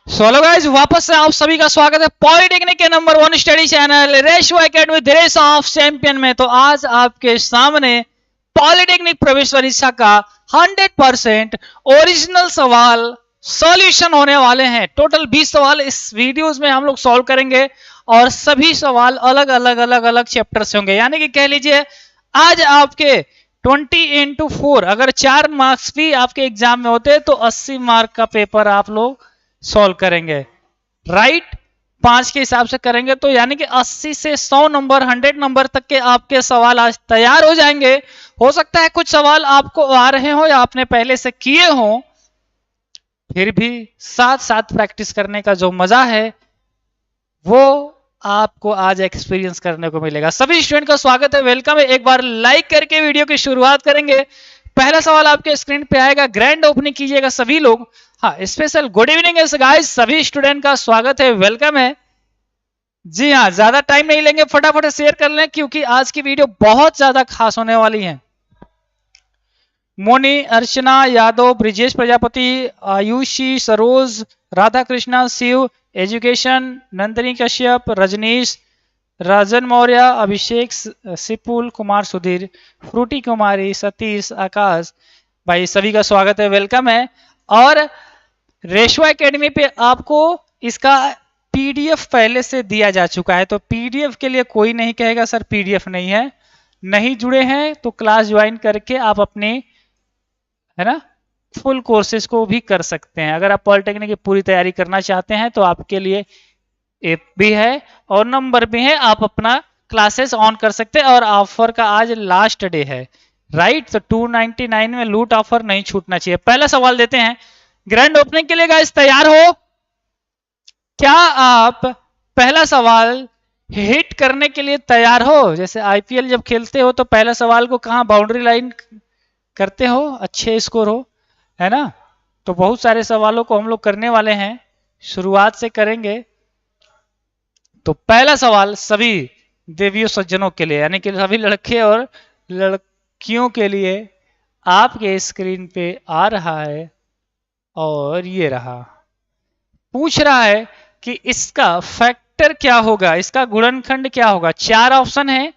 Hello guys, वापस से आप सभी का स्वागत है पॉलिटेक्निक के number 1 study channel Ratio Academy the race of champion में। तो आज आपके सामने पॉलिटेक्निक प्रवेश परीक्षा का 100% ओरिजिनल सवाल सॉल्यूशन होने वाले हैं। टोटल 20 सवाल इस वीडियोस में हम लोग सॉल्व करेंगे और सभी सवाल अलग अलग अलग अलग चैप्टर से होंगे। यानी कि कह लीजिए आज आपके 20x4 अगर 4 मार्क्स भी आपके एग्जाम में होते तो 80 मार्क का पेपर आप लोग सॉल्व करेंगे, राइट। 5 के हिसाब से करेंगे तो यानी कि 80 से 100 नंबर 100 नंबर तक के आपके सवाल आज तैयार हो जाएंगे। हो सकता है कुछ सवाल आपको आ रहे हो या आपने पहले से किए हो, फिर भी साथ साथ प्रैक्टिस करने का जो मजा है वो आपको आज एक्सपीरियंस करने को मिलेगा। सभी स्टूडेंट का स्वागत है, वेलकम है। एक बार लाइक करके वीडियो की शुरुआत करेंगे। पहला सवाल आपके स्क्रीन पे आएगा, ग्रैंड ओपनिंग कीजिएगा सभी लोग। हाँ, स्पेशल गुड इवनिंग है गाइस, सभी स्टूडेंट का स्वागत है, वेलकम है। जी हाँ, ज्यादा टाइम नहीं लेंगे, फटाफट शेयर कर लें क्योंकि आज की वीडियो बहुत ज्यादा खास होने वाली है। मोनी, अर्चना यादव, ब्रिजेश प्रजापति, आयुषी, सरोज, राधा कृष्णा, शिव एजुकेशन, नंदिनी कश्यप, रजनीश, राजन मौर्य, अभिषेक, सिपुल कुमार, सुधीर, फ्रूटी कुमारी, सतीश, आकाश भाई, सभी का स्वागत है, वेलकम है। और रेशो एकेडमी पे आपको इसका पीडीएफ पहले से दिया जा चुका है, तो पीडीएफ के लिए कोई नहीं कहेगा सर पीडीएफ नहीं है। नहीं जुड़े हैं तो क्लास ज्वाइन करके आप अपनी, है ना, फुल कोर्सेज को भी कर सकते हैं। अगर आप पॉलिटेक्निक की पूरी तैयारी करना चाहते हैं तो आपके लिए ऐप भी है और नंबर भी है, आप अपना क्लासेस ऑन कर सकते हैं। और ऑफर का आज लास्ट डे है, राइट। तो 299 में लूट ऑफर नहीं छूटना चाहिए। पहला सवाल देते हैं ग्रैंड ओपनिंग के लिए। गाइस तैयार हो क्या आप? पहला सवाल हिट करने के लिए तैयार हो? जैसे आईपीएल जब खेलते हो तो पहला सवाल को कहां बाउंड्री लाइन करते हो, अच्छे स्कोर हो, है ना। तो बहुत सारे सवालों को हम लोग करने वाले हैं, शुरुआत से करेंगे। तो पहला सवाल सभी देवियों सज्जनों के लिए, यानी कि सभी लड़के और लड़कियों के लिए आपके स्क्रीन पे आ रहा है और ये रहा। पूछ रहा है कि इसका फैक्टर क्या होगा, इसका गुणनखंड क्या होगा। 4 ऑप्शन है,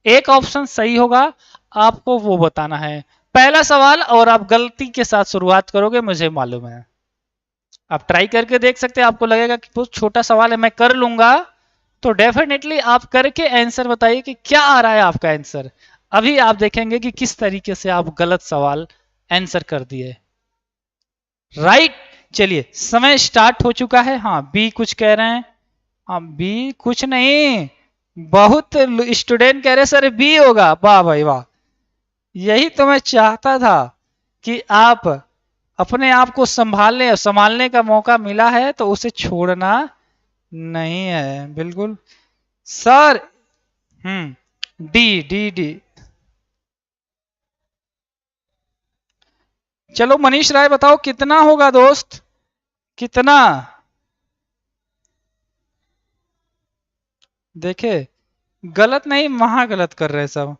एक ऑप्शन सही होगा, आपको वो बताना है। पहला सवाल, और आप गलती के साथ शुरुआत करोगे मुझे मालूम है। आप ट्राई करके देख सकते हैं, आपको लगेगा कि बहुत छोटा सवाल है मैं कर लूंगा, तो डेफिनेटली आप करके आंसर बताइए कि क्या आ रहा है आपका आंसर। अभी आप देखेंगे कि किस तरीके से आप गलत सवाल आंसर कर दिए, राइट। चलिए समय स्टार्ट हो चुका है। हाँ बी कुछ कह रहे हैं, हाँ बी कुछ नहीं, बहुत स्टूडेंट कह रहे सर बी होगा। वाह भाई वाह, यही तो मैं चाहता था कि आप अपने आप को संभालने का मौका मिला है तो उसे छोड़ना नहीं है, बिल्कुल सर। D D D. चलो मनीष राय बताओ कितना होगा दोस्त, कितना? देखे गलत नहीं, महा गलत कर रहे सब।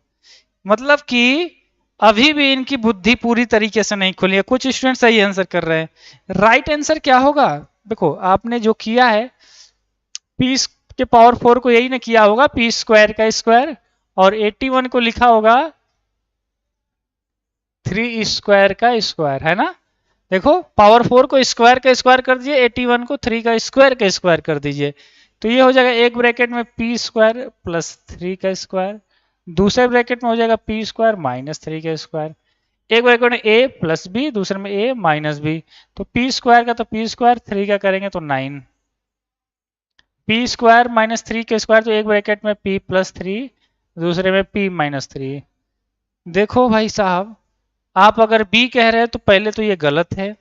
मतलब कि अभी भी इनकी बुद्धि पूरी तरीके से नहीं खुली है। कुछ स्टूडेंट सही आंसर कर रहे हैं। राइट आंसर क्या होगा? देखो आपने जो किया है पी के पावर 4 को यही ना किया होगा, पी स्क्वायर का स्क्वायर, और 81 को लिखा होगा 3 स्क्वायर का स्क्वायर, है ना। देखो पावर 4 को स्क्वायर का स्क्वायर कर दीजिए, 81 को 3 का स्क्वायर कर दीजिए, तो ये हो जाएगा एक ब्रैकेट में पी स्क्वायर प्लस 3 का स्क्वायर, दूसरे ब्रैकेट में हो जाएगा पी स्क्वायर माइनस 3 का स्क्वायर, एक ब्रैकेट में ए प्लस बी, दूसरे में ए माइनस बी। तो पी स्क्वायर का तो पी स्क्वायर 3 का करेंगे तो 9, पी स्क्वायर माइनस 3 के स्क्वायर, तो एक ब्रैकेट में पी प्लस 3, दूसरे में पी माइनस 3। देखो भाई साहब, आप अगर बी कह रहे हैं तो पहले तो ये गलत है।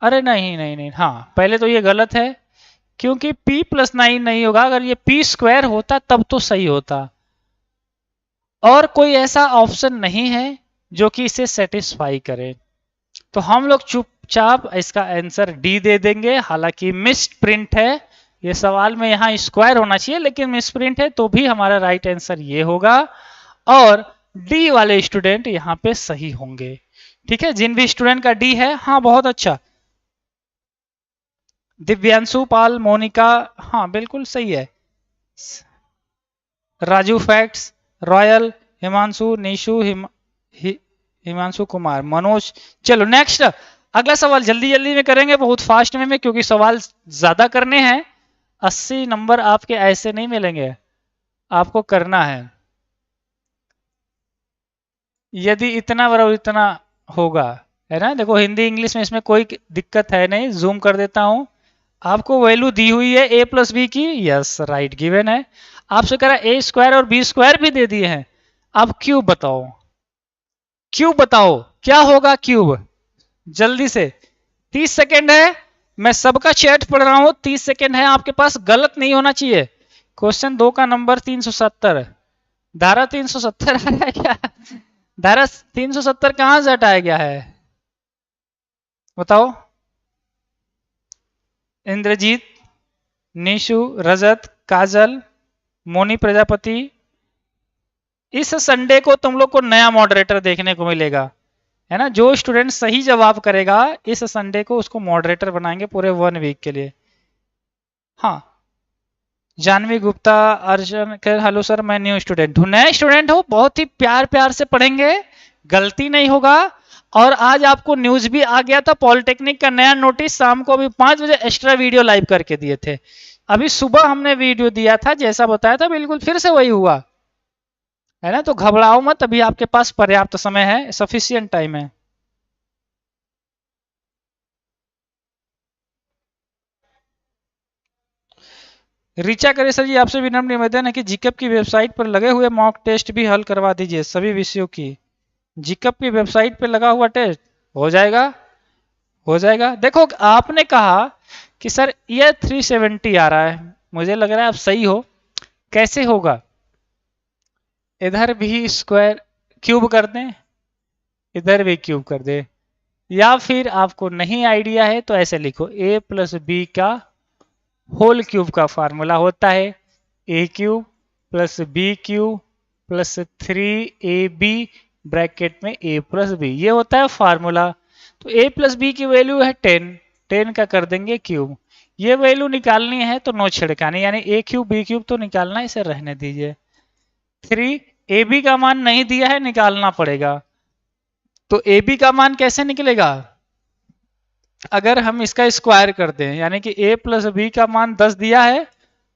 अरे नहीं नहीं नहीं, हाँ पहले तो ये गलत है क्योंकि p प्लस 9 नहीं होगा। अगर ये p स्क्वायर होता तब तो सही होता, और कोई ऐसा ऑप्शन नहीं है जो कि इसे सेटिस्फाई करे। तो हम लोग चुपचाप इसका आंसर डी दे देंगे। हालांकि मिस प्रिंट है, ये सवाल में यहाँ स्क्वायर होना चाहिए लेकिन मिस प्रिंट है, तो भी हमारा राइट आंसर ये होगा और डी वाले स्टूडेंट यहाँ पे सही होंगे। ठीक है, जिन भी स्टूडेंट का डी है, हाँ बहुत अच्छा। दिव्यांशु पाल, मोनिका, हाँ बिल्कुल सही है। Raju facts, royal, Himanshu, Nishu, Himanshu Kumar, Manoj. चलो नेक्स्ट, अगला सवाल जल्दी जल्दी में करेंगे, बहुत फास्ट में क्योंकि सवाल ज्यादा करने हैं। 80 नंबर आपके ऐसे नहीं मिलेंगे, आपको करना है। यदि इतना बराबर इतना होगा, है ना, देखो हिंदी इंग्लिश में इसमें कोई दिक्कत है नहीं। जूम कर देता हूं, आपको वैल्यू दी हुई है ए प्लस बी की, यस राइट गिवन है। आपसे कह रहा है ए स्क्वायर और बी स्क्वायर भी दे दिए हैं। अब क्यूब बताओ, क्यूब बताओ क्या होगा क्यूब, जल्दी से। 30 सेकेंड है, मैं सबका चैट पढ़ रहा हूं, 30 सेकेंड है आपके पास, गलत नहीं होना चाहिए। क्वेश्चन 2 का नंबर 370, धारा 370 आया क्या? धारा 370 कहां से हटाया गया है बताओ? इंद्रजीत, निशु, रजत, काजल, मोनी प्रजापति। इस संडे को तुम लोग को नया मॉडरेटर देखने को मिलेगा, है ना। जो स्टूडेंट सही जवाब करेगा इस संडे को उसको मॉडरेटर बनाएंगे पूरे 1 वीक के लिए। हाँ, जानवी गुप्ता, अर्जुन, हेलो सर मैं न्यू स्टूडेंट हूँ। नए स्टूडेंट हो, बहुत ही प्यार प्यार से पढ़ेंगे, गलती नहीं होगा। और आज आपको न्यूज भी आ गया था, पॉलिटेक्निक का नया नोटिस शाम को अभी 5 बजे एक्स्ट्रा वीडियो लाइव करके दिए थे। अभी सुबह हमने वीडियो दिया था, जैसा बताया था बिल्कुल फिर से वही हुआ, है ना। तो घबराओ मत, अभी आपके पास पर्याप्त समय है, सफिशियंट टाइम है। ऋचा करे सर जी, आपसे विनम्र निवेदन है कि जीकेप की वेबसाइट पर लगे हुए मॉक टेस्ट भी हल करवा दीजिए सभी विषयों की। जीकेप की वेबसाइट पे लगा हुआ टेस्ट हो जाएगा, हो जाएगा। देखो आपने कहा कि सर ये 370 आ रहा है, मुझे लग रहा है आप सही हो। कैसे होगा, इधर भी स्क्वायर क्यूब कर दें, इधर भी क्यूब कर दे, या फिर आपको नहीं आइडिया है तो ऐसे लिखो a प्लस बी का होल क्यूब का फार्मूला होता है A cube plus B cube plus 3ab bracket में a प्लस बी, ये होता है फार्मूला। तो a प्लस बी की वैल्यू है 10, 10 का कर देंगे क्यूब। ये वैल्यू निकालनी है तो नो छिड़कानी, यानी a क्यूब बी क्यूब तो निकालना, इसे रहने दीजिए। 3ab का मान नहीं दिया है, निकालना पड़ेगा। तो ab का मान कैसे निकलेगा, अगर हम इसका स्क्वायर कर दें, यानी कि a प्लस बी का मान 10 दिया है,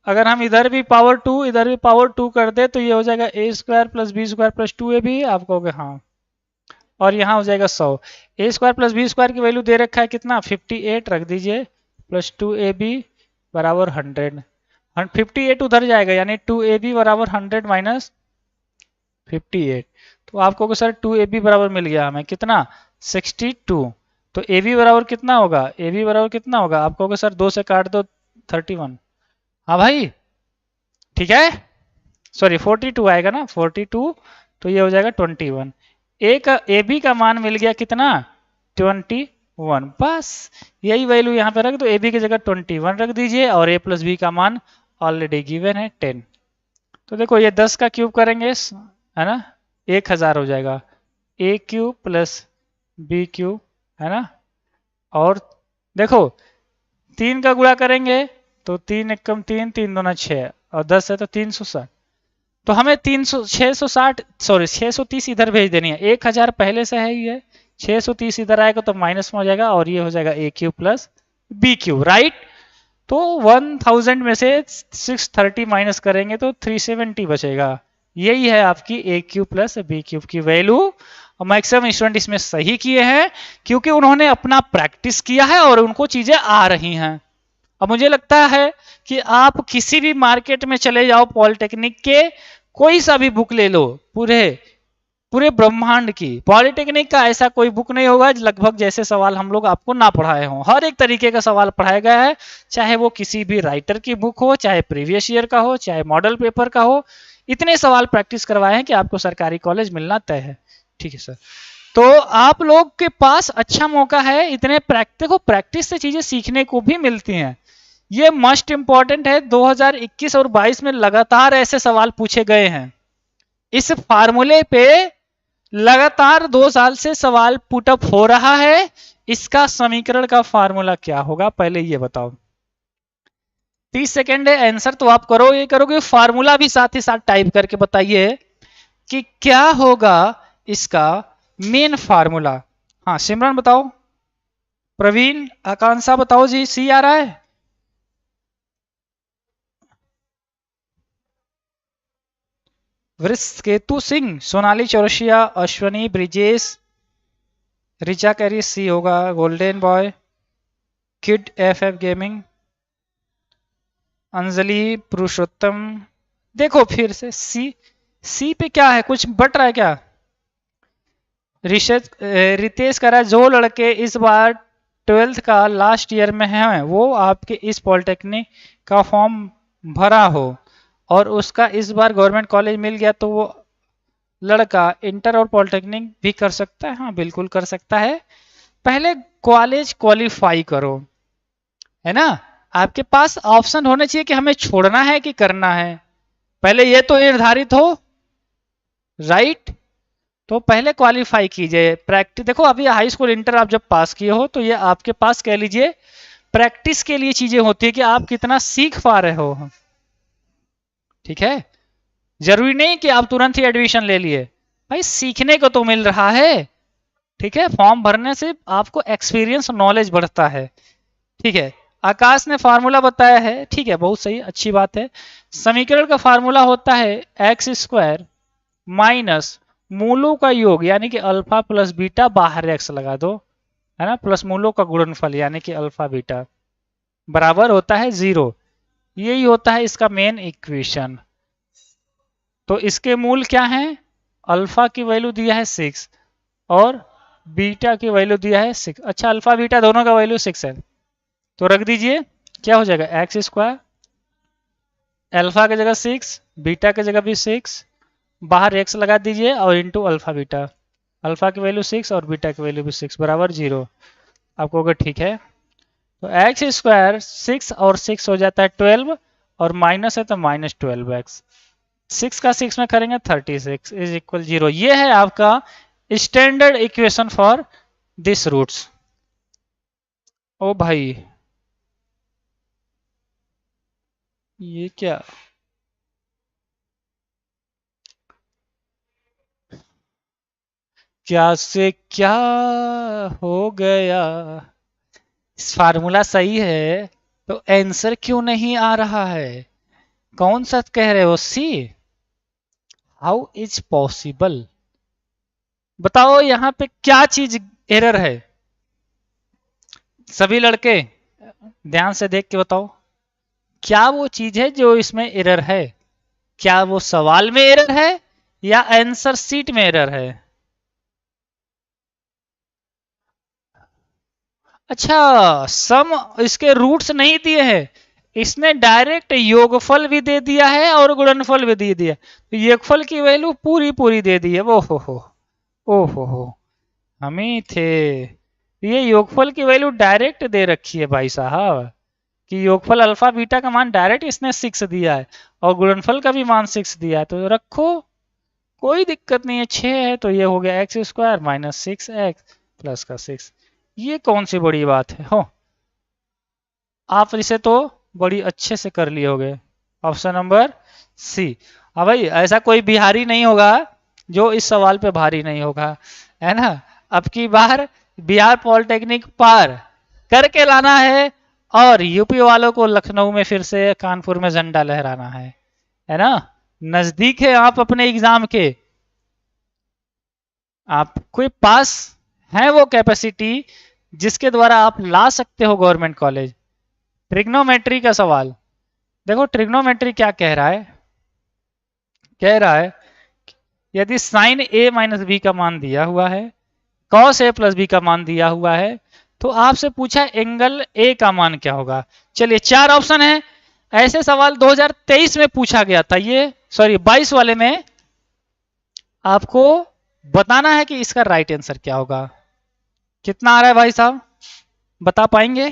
अगर हम इधर भी पावर 2 इधर भी पावर 2 कर दे तो ये हो जाएगा a square plus B square plus 2ab, आप कहोगे हाँ, और यहाँ हो जाएगा 100। a square plus B square की वैल्यू दे रखा है कितना, 58 रख दीजिए, प्लस 2ab बराबर 100। 58 उधर जाएगा, यानी 2ab बराबर 100 माइनस 58। तो आपको को सर 2ab बराबर मिल गया हमें कितना, 62। तो ab बराबर कितना होगा, ab बराबर कितना होगा, आप कहोगे सर 2 से काट दो 31। हाँ भाई ठीक है, सॉरी 42 आएगा ना, 42, तो ये हो जाएगा 21। ए का ab का मान मिल गया कितना, 21। बस यही वैल्यू यहाँ पे रख दो, ab की जगह 21 रख दीजिए, और a प्लस बी का मान ऑलरेडी गिवन है 10। तो देखो ये 10 का क्यूब करेंगे, है ना, 1000 हो जाएगा, a cube plus B cube, है ना। और देखो 3 का गुणा करेंगे तो 3 एकम 3, 3 दूना 6, और 10 है तो 360। तो हमें 660 सॉरी 630 इधर भेज देनी है, 1000 पहले से है ही है, 630 इधर आएगा तो माइनस में हो जाएगा, और ये हो जाएगा a cube plus B cube, right. तो 1000 में से 630 माइनस करेंगे तो 370 बचेगा। यही है आपकी a cube plus B cube की वैल्यू। और मैक्सिमम स्टूडेंट इसमें सही किए हैं क्योंकि उन्होंने अपना प्रैक्टिस किया है और उनको चीजें आ रही हैं। अब मुझे लगता है कि आप किसी भी मार्केट में चले जाओ, पॉलिटेक्निक के कोई सा भी बुक ले लो, पूरे पूरे ब्रह्मांड की पॉलिटेक्निक का ऐसा कोई बुक नहीं होगा लगभग जैसे सवाल हम लोग आपको ना पढ़ाए हों। हर एक तरीके का सवाल पढ़ाया गया है, चाहे वो किसी भी राइटर की बुक हो, चाहे प्रीवियस ईयर का हो, चाहे मॉडल पेपर का हो। इतने सवाल प्रैक्टिस करवाए हैं कि आपको सरकारी कॉलेज मिलना तय है। ठीक है सर, तो आप लोग के पास अच्छा मौका है, इतने प्रैक्टिस से चीजें सीखने को भी मिलती हैं। ये मस्ट इंपॉर्टेंट है, 2021 और 22 में लगातार ऐसे सवाल पूछे गए हैं। इस फार्मूले पे लगातार 2 साल से सवाल पुटअप हो रहा है। इसका समीकरण का फार्मूला क्या होगा पहले ये बताओ। 30 सेकेंड है, आंसर तो आप करो, ये करोगे, फार्मूला भी साथ ही साथ टाइप करके बताइए कि क्या होगा इसका मेन फार्मूला। हाँ सिमरन बताओ, प्रवीण, आकांक्षा बताओ जी, सी आ रहा है? वृषकेतु सिंह, सोनाली चौरसिया, अश्वनी, ब्रिजेश, रिचा कैरी, सी होगा। Golden boy, kid F F gaming, Anjali, Purushottam, देखो फिर से सी। सी पे क्या है, कुछ बट रहा है क्या? ऋषित रितेश कह रहा है जो लड़के इस बार 12th का लास्ट ईयर में हैं वो आपके इस पॉलिटेक्निक का फॉर्म भरा हो और उसका इस बार गवर्नमेंट कॉलेज मिल गया तो वो लड़का इंटर और पॉलिटेक्निक भी कर सकता है। हाँ बिल्कुल कर सकता है, पहले कॉलेज क्वालिफाई करो, है ना। आपके पास ऑप्शन होने चाहिए कि हमें छोड़ना है कि करना है, पहले ये तो निर्धारित हो, राइट। तो पहले क्वालिफाई कीजिए, प्रैक्टिस देखो, अभी हाई स्कूल इंटर आप जब पास किए हो तो ये आपके पास कह लीजिए प्रैक्टिस के लिए चीजें होती है कि आप कितना सीख पा रहे हो, ठीक है। जरूरी नहीं कि आप तुरंत ही एडमिशन ले लिए, भाई सीखने को तो मिल रहा है, ठीक है। फॉर्म भरने से आपको एक्सपीरियंस नॉलेज बढ़ता है, ठीक है। आकाश ने फार्मूला बताया है, ठीक है, बहुत सही, अच्छी बात है। समीकरण का फार्मूला होता है एक्स स्क्वायर माइनस मूलों का योग यानी कि अल्फा प्लस बीटा, बाहर एक्स लगा दो, है ना, प्लस मूलों का गुणनफल यानी कि अल्फा बीटा बराबर होता है 0। यही होता है इसका मेन इक्वेशन। तो इसके मूल क्या हैं? अल्फा की वैल्यू दिया है 6 और बीटा की वैल्यू दिया है 6। अच्छा अल्फा बीटा दोनों का वैल्यू 6 है, तो रख दीजिए, क्या हो जाएगा एक्स स्क्वायर, अल्फा की जगह 6, बीटा की जगह भी 6, बाहर एक्स लगा दीजिए और इंटू अल्फा बीटा, अल्फा की वैल्यू 6 और बीटा की वैल्यू भी 6 बराबर 0। आपको अगर ठीक है तो एक्स स्क्वायर 6 और 6 हो जाता है 12 और माइनस है तो माइनस 12x, 6 का 6 में करेंगे 36 इज इक्वल 0। ये है आपका standard equation for this roots. ओ भाई ये क्या, क्या से क्या हो गया, इस फार्मूला सही है तो आंसर क्यों नहीं आ रहा है? कौन सा कह रहे हो, सी? हाउ इज पॉसिबल, बताओ यहाँ पे क्या चीज एरर है, सभी लड़के ध्यान से देख के बताओ, क्या वो चीज है जो इसमें एरर है? क्या वो सवाल में एरर है या आंसर सीट में एरर है? अच्छा, सम इसके रूट्स नहीं दिए हैं, इसने डायरेक्ट योगफल भी दे दिया है और गुणनफल भी दे दिया, तो योगफल की वैल्यू पूरी पूरी दे दी है। वो हो, ओ हो, हम ही थे, ये योगफल की वैल्यू डायरेक्ट दे रखी है भाई साहब, कि योगफल अल्फा बीटा का मान डायरेक्ट इसने 6 दिया है और गुणनफल का भी मान 6 दिया है, तो रखो कोई दिक्कत नहीं है। 6 है तो ये हो गया x square minus 6x plus का 6, ये कौन सी बड़ी बात है हो, आप इसे तो बड़ी अच्छे से कर लिए होगे। Option number C. हाँ भाई, ऐसा कोई बिहारी नहीं होगा जो इस सवाल पे भारी नहीं होगा, है ना। अब की बार बिहार पॉलिटेक्निक पार करके लाना है और यूपी वालों को लखनऊ में फिर से कानपुर में झंडा लहराना है ना। नजदीक है आप अपने एग्जाम के, आपके पास है वो कैपेसिटी जिसके द्वारा आप ला सकते हो गवर्नमेंट कॉलेज। ट्रिग्नोमेट्री का सवाल देखो, ट्रिग्नोमेट्री क्या कह रहा है, कह रहा है यदि साइन ए माइनस बी का मान दिया हुआ है, कॉस ए प्लस बी का मान दिया हुआ है, तो आपसे पूछा एंगल ए का मान क्या होगा। चलिए 4 ऑप्शन है, ऐसे सवाल 2023 में पूछा गया था, ये सॉरी 22 वाले में, आपको बताना है कि इसका राइट आंसर क्या होगा। कितना आ रहा है भाई साहब, बता पाएंगे?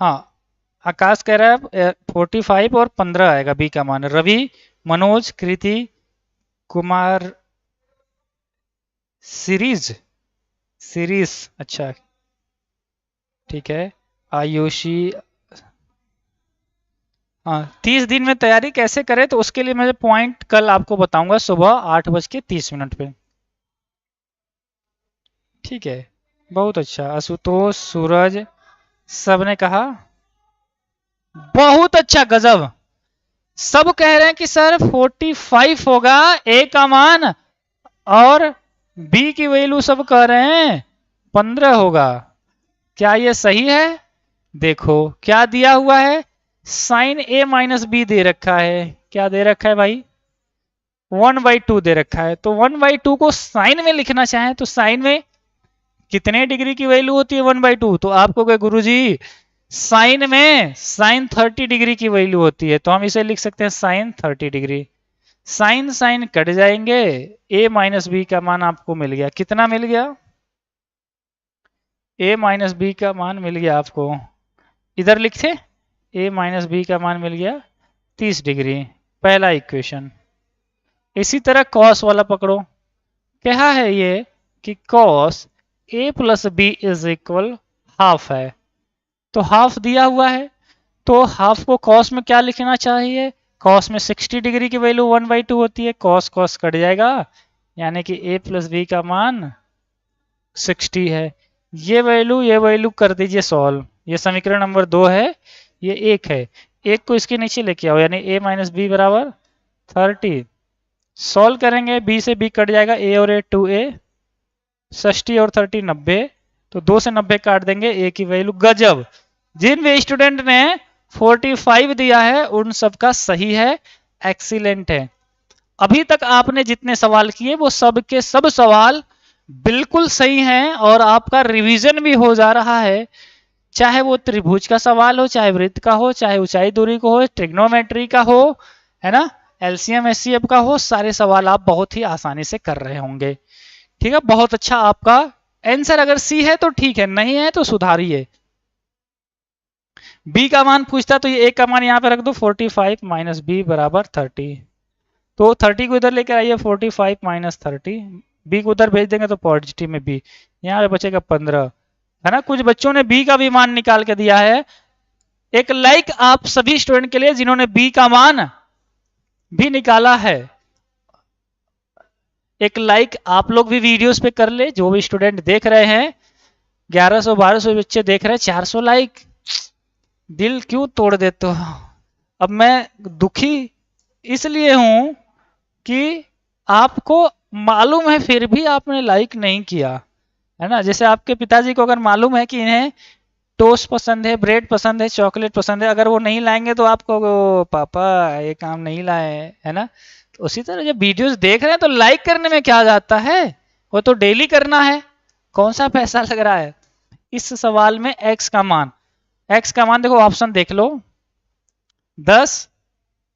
हाँ, आकाश कह रहा है 45 और 15 आएगा बी का मान। रवि, मनोज, कृति, कुमार, सीरीज, सीरीज, अच्छा ठीक है। आयुषी, हाँ 30 दिन में तैयारी कैसे करें, तो उसके लिए मैं पॉइंट कल आपको बताऊंगा सुबह 8:30 पे। ठीक है, बहुत अच्छा। आशुतोष, सूरज, सबने कहा बहुत अच्छा, गजब। सब कह रहे हैं कि सर 45 होगा ए का मान, और बी की वैल्यू सब कह रहे हैं 15 होगा। क्या ये सही है? देखो क्या दिया हुआ है, साइन ए माइनस बी दे रखा है। क्या दे रखा है भाई? 1/2 दे रखा है। तो 1/2 को साइन में लिखना चाहें तो साइन में कितने डिग्री की वैल्यू होती है 1/2? तो आपको कहे गुरुजी साइन में साइन 30 डिग्री की वैल्यू होती है, तो हम इसे लिख सकते हैं sine 30 degree. Sine sine cut जाएंगे, a माइनस बी का मान आपको मिल गया। कितना मिल गया? a माइनस बी का मान मिल गया आपको, इधर लिखे a माइनस बी का मान मिल गया 30 डिग्री, पहला इक्वेशन। इसी तरह कॉस वाला पकड़ो, क्या है ये कि cos a plus B is equal half है, तो हाफ दिया हुआ है, तो हाफ को कॉस में क्या लिखना चाहिए? कॉस में 60 डिग्री की वैल्यू 1/2 होती है, कॉस कॉस कट जाएगा, यानी कि a प्लस बी का मान 60 है। ये वैल्यू कर दीजिए सॉल्व। ये समीकरण नंबर 2 है, ये 1 है, 1 को इसके नीचे लेके आओ, यानी a माइनस बी बराबर 30। सॉल्व करेंगे, b से b कट जाएगा, a और a 2a, 60 और 30 90, तो 2 से 90 काट देंगे, a की वैल्यू। गजब, जिन भी स्टूडेंट ने 45 दिया है उन सबका सही है, एक्सीलेंट है। अभी तक आपने जितने सवाल किए वो सब के सब सवाल बिल्कुल सही हैं, और आपका रिवीजन भी हो जा रहा है। चाहे वो त्रिभुज का सवाल हो, चाहे वृत्त का हो, चाहे ऊंचाई दूरी को हो, ट्रिग्नोमेट्री का हो, है ना, एलसीएम एचसीएफ का हो, सारे सवाल आप बहुत ही आसानी से कर रहे होंगे। ठीक है, बहुत अच्छा आपका आंसर। अगर सी है तो ठीक है, नहीं है तो सुधारिए। बी का मान पूछता तो ये ए का मान यहाँ पे रख दो, 45 माइनस बी बराबर 30, तो 30 को इधर लेकर आइए, 45 माइनस 30, बी को उधर भेज देंगे तो पॉजिटिव में बी, यहाँ पे बचेगा 15, है ना। कुछ बच्चों ने बी का भी मान निकाल के दिया है। एक लाइक आप सभी स्टूडेंट के लिए जिन्होंने बी का मान भी निकाला है। एक लाइक आप लोग भी वीडियोस पे कर ले, जो भी स्टूडेंट देख रहे हैं, 1100-1200 बच्चे देख रहे हैं, 400 लाइक, दिल क्यों तोड़ देते हो? अब मैं दुखी इसलिए हूं कि आपको मालूम है फिर भी आपने लाइक नहीं किया, है ना। जैसे आपके पिताजी को अगर मालूम है कि इन्हें टोस्ट पसंद है, ब्रेड पसंद है, चॉकलेट पसंद है, अगर वो नहीं लाएंगे तो आपको पापा ये काम नहीं लाए, है ना। तो उसी तरह जब वीडियोस देख रहे हैं तो लाइक करने में क्या जाता है, वो तो डेली करना है, कौन सा पैसा लग रहा है। इस सवाल में x का मान देखो, ऑप्शन देख लो, 10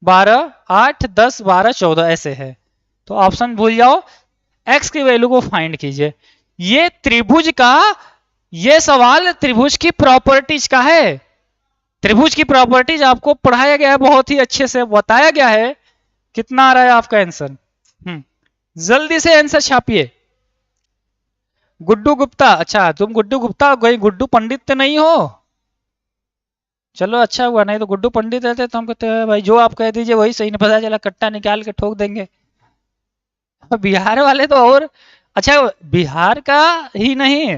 12 8 10 12 14 ऐसे है, तो ऑप्शन भूल जाओ, x की वैल्यू को फाइंड कीजिए। ये त्रिभुज का, ये सवाल त्रिभुज की प्रॉपर्टीज का है। त्रिभुज की प्रॉपर्टीज आपको पढ़ाया गया है, बहुत ही अच्छे से बताया गया है। कितना आ रहा है आपका आंसर? जल्दी से आंसर छापिए। गुड्डू गुप्ता, अच्छा तुम गुड्डू गुप्ता, कोई गुड्डू पंडित तो नहीं हो? चलो अच्छा हुआ, नहीं तो गुड्डू पंडित रहते तो हम कहते हैं भाई जो आप कह दीजिए वही सही, नहीं पता चला कट्टा निकाल के ठोक देंगे। बिहार वाले तो और अच्छा, बिहार का ही नहीं,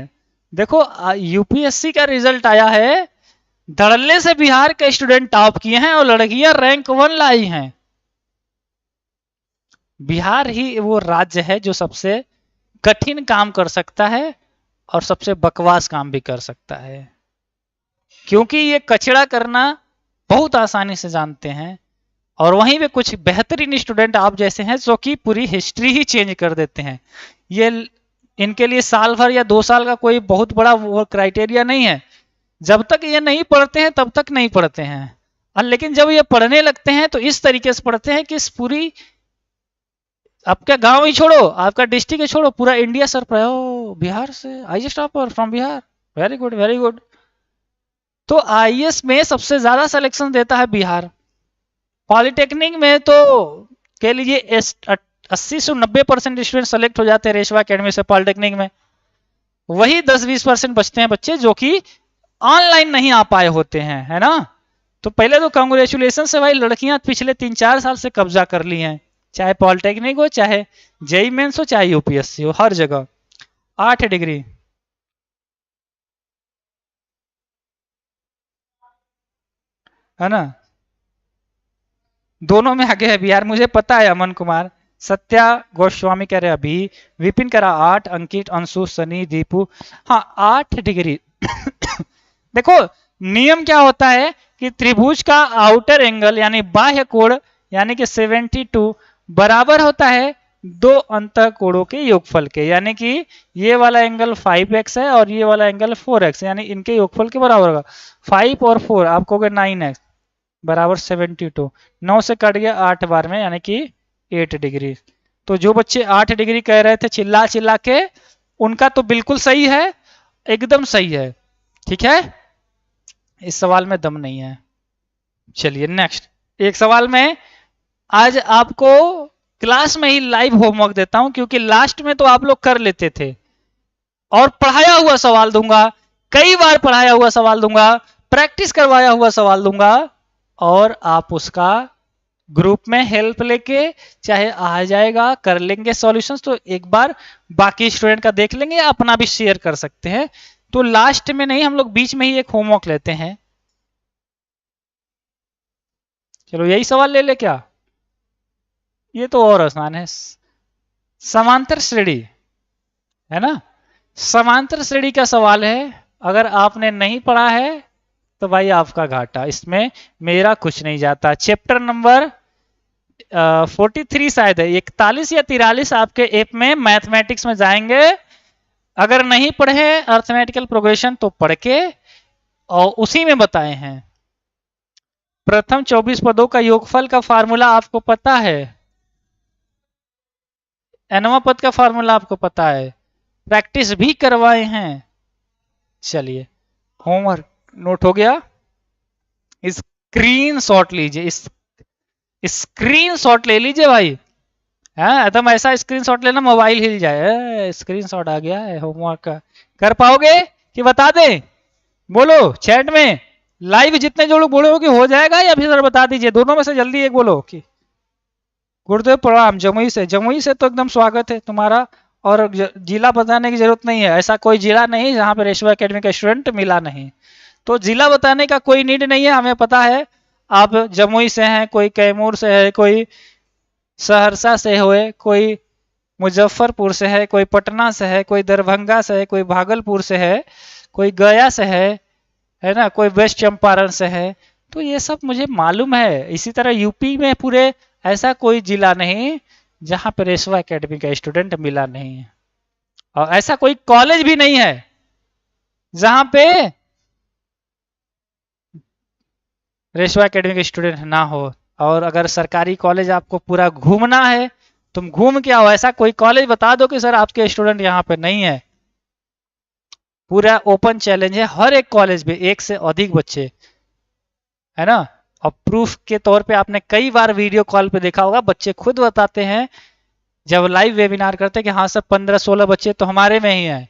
देखो यूपीएससी का रिजल्ट आया है, धड़ल्ले से बिहार के स्टूडेंट टॉप किए हैं और लड़कियां रैंक 1 लाई हैं। बिहार ही वो राज्य है जो सबसे कठिन काम कर सकता है और सबसे बकवास काम भी कर सकता है, क्योंकि ये कचड़ा करना बहुत आसानी से जानते हैं, और वहीं पे कुछ बेहतरीन स्टूडेंट आप जैसे हैं जो कि पूरी हिस्ट्री ही चेंज कर देते हैं। ये इनके लिए साल भर या 2 साल का कोई बहुत बड़ा वो क्राइटेरिया नहीं है, जब तक ये नहीं पढ़ते हैं तब तक नहीं पढ़ते हैं, और लेकिन जब ये पढ़ने लगते हैं तो इस तरीके से पढ़ते हैं कि इस पूरी, आपका गांव ही छोड़ो, आपका डिस्ट्रिक्ट ही छोड़ो, पूरा इंडिया सर पर बिहार से IAS topper from Bihar, very good very good. तो आईएएस में सबसे ज्यादा सिलेक्शन देता है बिहार। पॉलिटेक्निक में तो कह लीजिए 80 से 90% स्टूडेंट सेलेक्ट हो जाते हैं रेशवा अकेडमी से पॉलिटेक्निक में, वही 10-20% बचते हैं बच्चे जो कि ऑनलाइन नहीं आ पाए होते हैं, है ना। तो पहले तो कांग्रेचुलेशन है भाई, लड़कियां पिछले 3-4 साल से कब्जा कर ली हैं, चाहे पॉलिटेक्निक हो, चाहे जेई मेंस हो, चाहे यूपीएससी हो, हर जगह 8 डिग्री। है ना, दोनों में आगे है बिहार, मुझे पता है। अमन कुमार, सत्या गोस्वामी कह रहे अभी, विपिन कह रहा 8, अंकित, अंशु, सनी, दीपू, हाँ 8 डिग्री। देखो नियम क्या होता है कि त्रिभुज का आउटर एंगल यानी बाह्य कोण यानी कि 72 बराबर होता है दो अंत कोणों के योगफल के, यानी कि ये वाला एंगल 5x है और ये वाला एंगल 4x, यानी इनके योगफल के बराबर होगा। 5 और 4 आप कहोगे 9x बराबर 72, 9 से कट गया 8 बार में, यानी कि 8 डिग्री। तो जो बच्चे 8 डिग्री कह रहे थे चिल्ला चिल्ला के, उनका तो बिल्कुल सही है, एकदम सही है, ठीक है, इस सवाल में दम नहीं है। चलिए नेक्स्ट एक सवाल में आज आपको क्लास में ही लाइव होमवर्क देता हूं, क्योंकि लास्ट में तो आप लोग कर लेते थे, और पढ़ाया हुआ सवाल दूंगा, कई बार पढ़ाया हुआ सवाल दूंगा, प्रैक्टिस करवाया हुआ सवाल दूंगा, और आप उसका ग्रुप में हेल्प लेके चाहे आ जाएगा, कर लेंगे सॉल्यूशंस, तो एक बार बाकी स्टूडेंट का देख लेंगे या अपना भी शेयर कर सकते हैं। तो लास्ट में नहीं, हम लोग बीच में ही एक होमवर्क लेते हैं। चलो यही सवाल ले ले क्या, ये तो और आसान है। समांतर श्रेणी, है ना, समांतर श्रेणी का सवाल है, अगर आपने नहीं पढ़ा है तो भाई आपका घाटा, इसमें मेरा कुछ नहीं जाता। चैप्टर नंबर 43 शायद है, 41 या 43 आपके ऐप में मैथमेटिक्स में जाएंगे, अगर नहीं पढ़े अर्थमेटिकल प्रोग्रेशन तो पढ़ के और उसी में बताए हैं। प्रथम 24 पदों का योगफल का फार्मूला आपको पता है, एनवा पद का फार्मूला आपको पता है, प्रैक्टिस भी करवाए हैं। चलिए होमवर्क नोट हो गया, स्क्रीन शॉट लीजिए, स्क्रीन शॉट ले लीजिए भाई, है एकदम ऐसा स्क्रीन शॉट लेना मोबाइल हिल जाए, स्क्रीन शॉट आ गया है होमवर्क का। कर पाओगे कि बता दें, बोलो चैट में, लाइव जितने जो लोग बोले हो कि हो जाएगा, या फिर सर बता दीजिए, दोनों में से जल्दी एक बोलो कि गुरुदेव प्रणाम जमुई से। जमुई से तो एकदम स्वागत है तुम्हारा, और जिला बताने की जरूरत नहीं है, ऐसा कोई जिला नहीं जहां पर रेशवा एकेडमी का स्टूडेंट मिला नहीं, तो जिला बताने का कोई नीड नहीं है, हमें पता है आप जमुई से हैं, कोई कैमूर से है, कोई सहरसा से हुए, कोई मुजफ्फरपुर से है, कोई पटना से है, कोई दरभंगा से है, कोई भागलपुर से है, कोई गया से है ना, कोई वेस्ट चंपारण से है, तो ये सब मुझे मालूम है। इसी तरह यूपी में पूरे ऐसा कोई जिला नहीं जहां पर रेशवा एकेडमी का स्टूडेंट मिला नहीं है, और ऐसा कोई कॉलेज भी नहीं है जहां पे रेशवा एकेडमी का स्टूडेंट ना हो। और अगर सरकारी कॉलेज आपको पूरा घूमना है, तुम घूम के आओ, ऐसा कोई कॉलेज बता दो कि सर आपके स्टूडेंट यहाँ पे नहीं है, पूरा ओपन चैलेंज है, हर एक कॉलेज में एक से अधिक बच्चे, है ना। और प्रूफ के तौर पे आपने कई बार वीडियो कॉल पे देखा होगा, बच्चे खुद बताते हैं जब लाइव वेबिनार करते हैं कि हाँ सर 15-16 बच्चे तो हमारे में ही है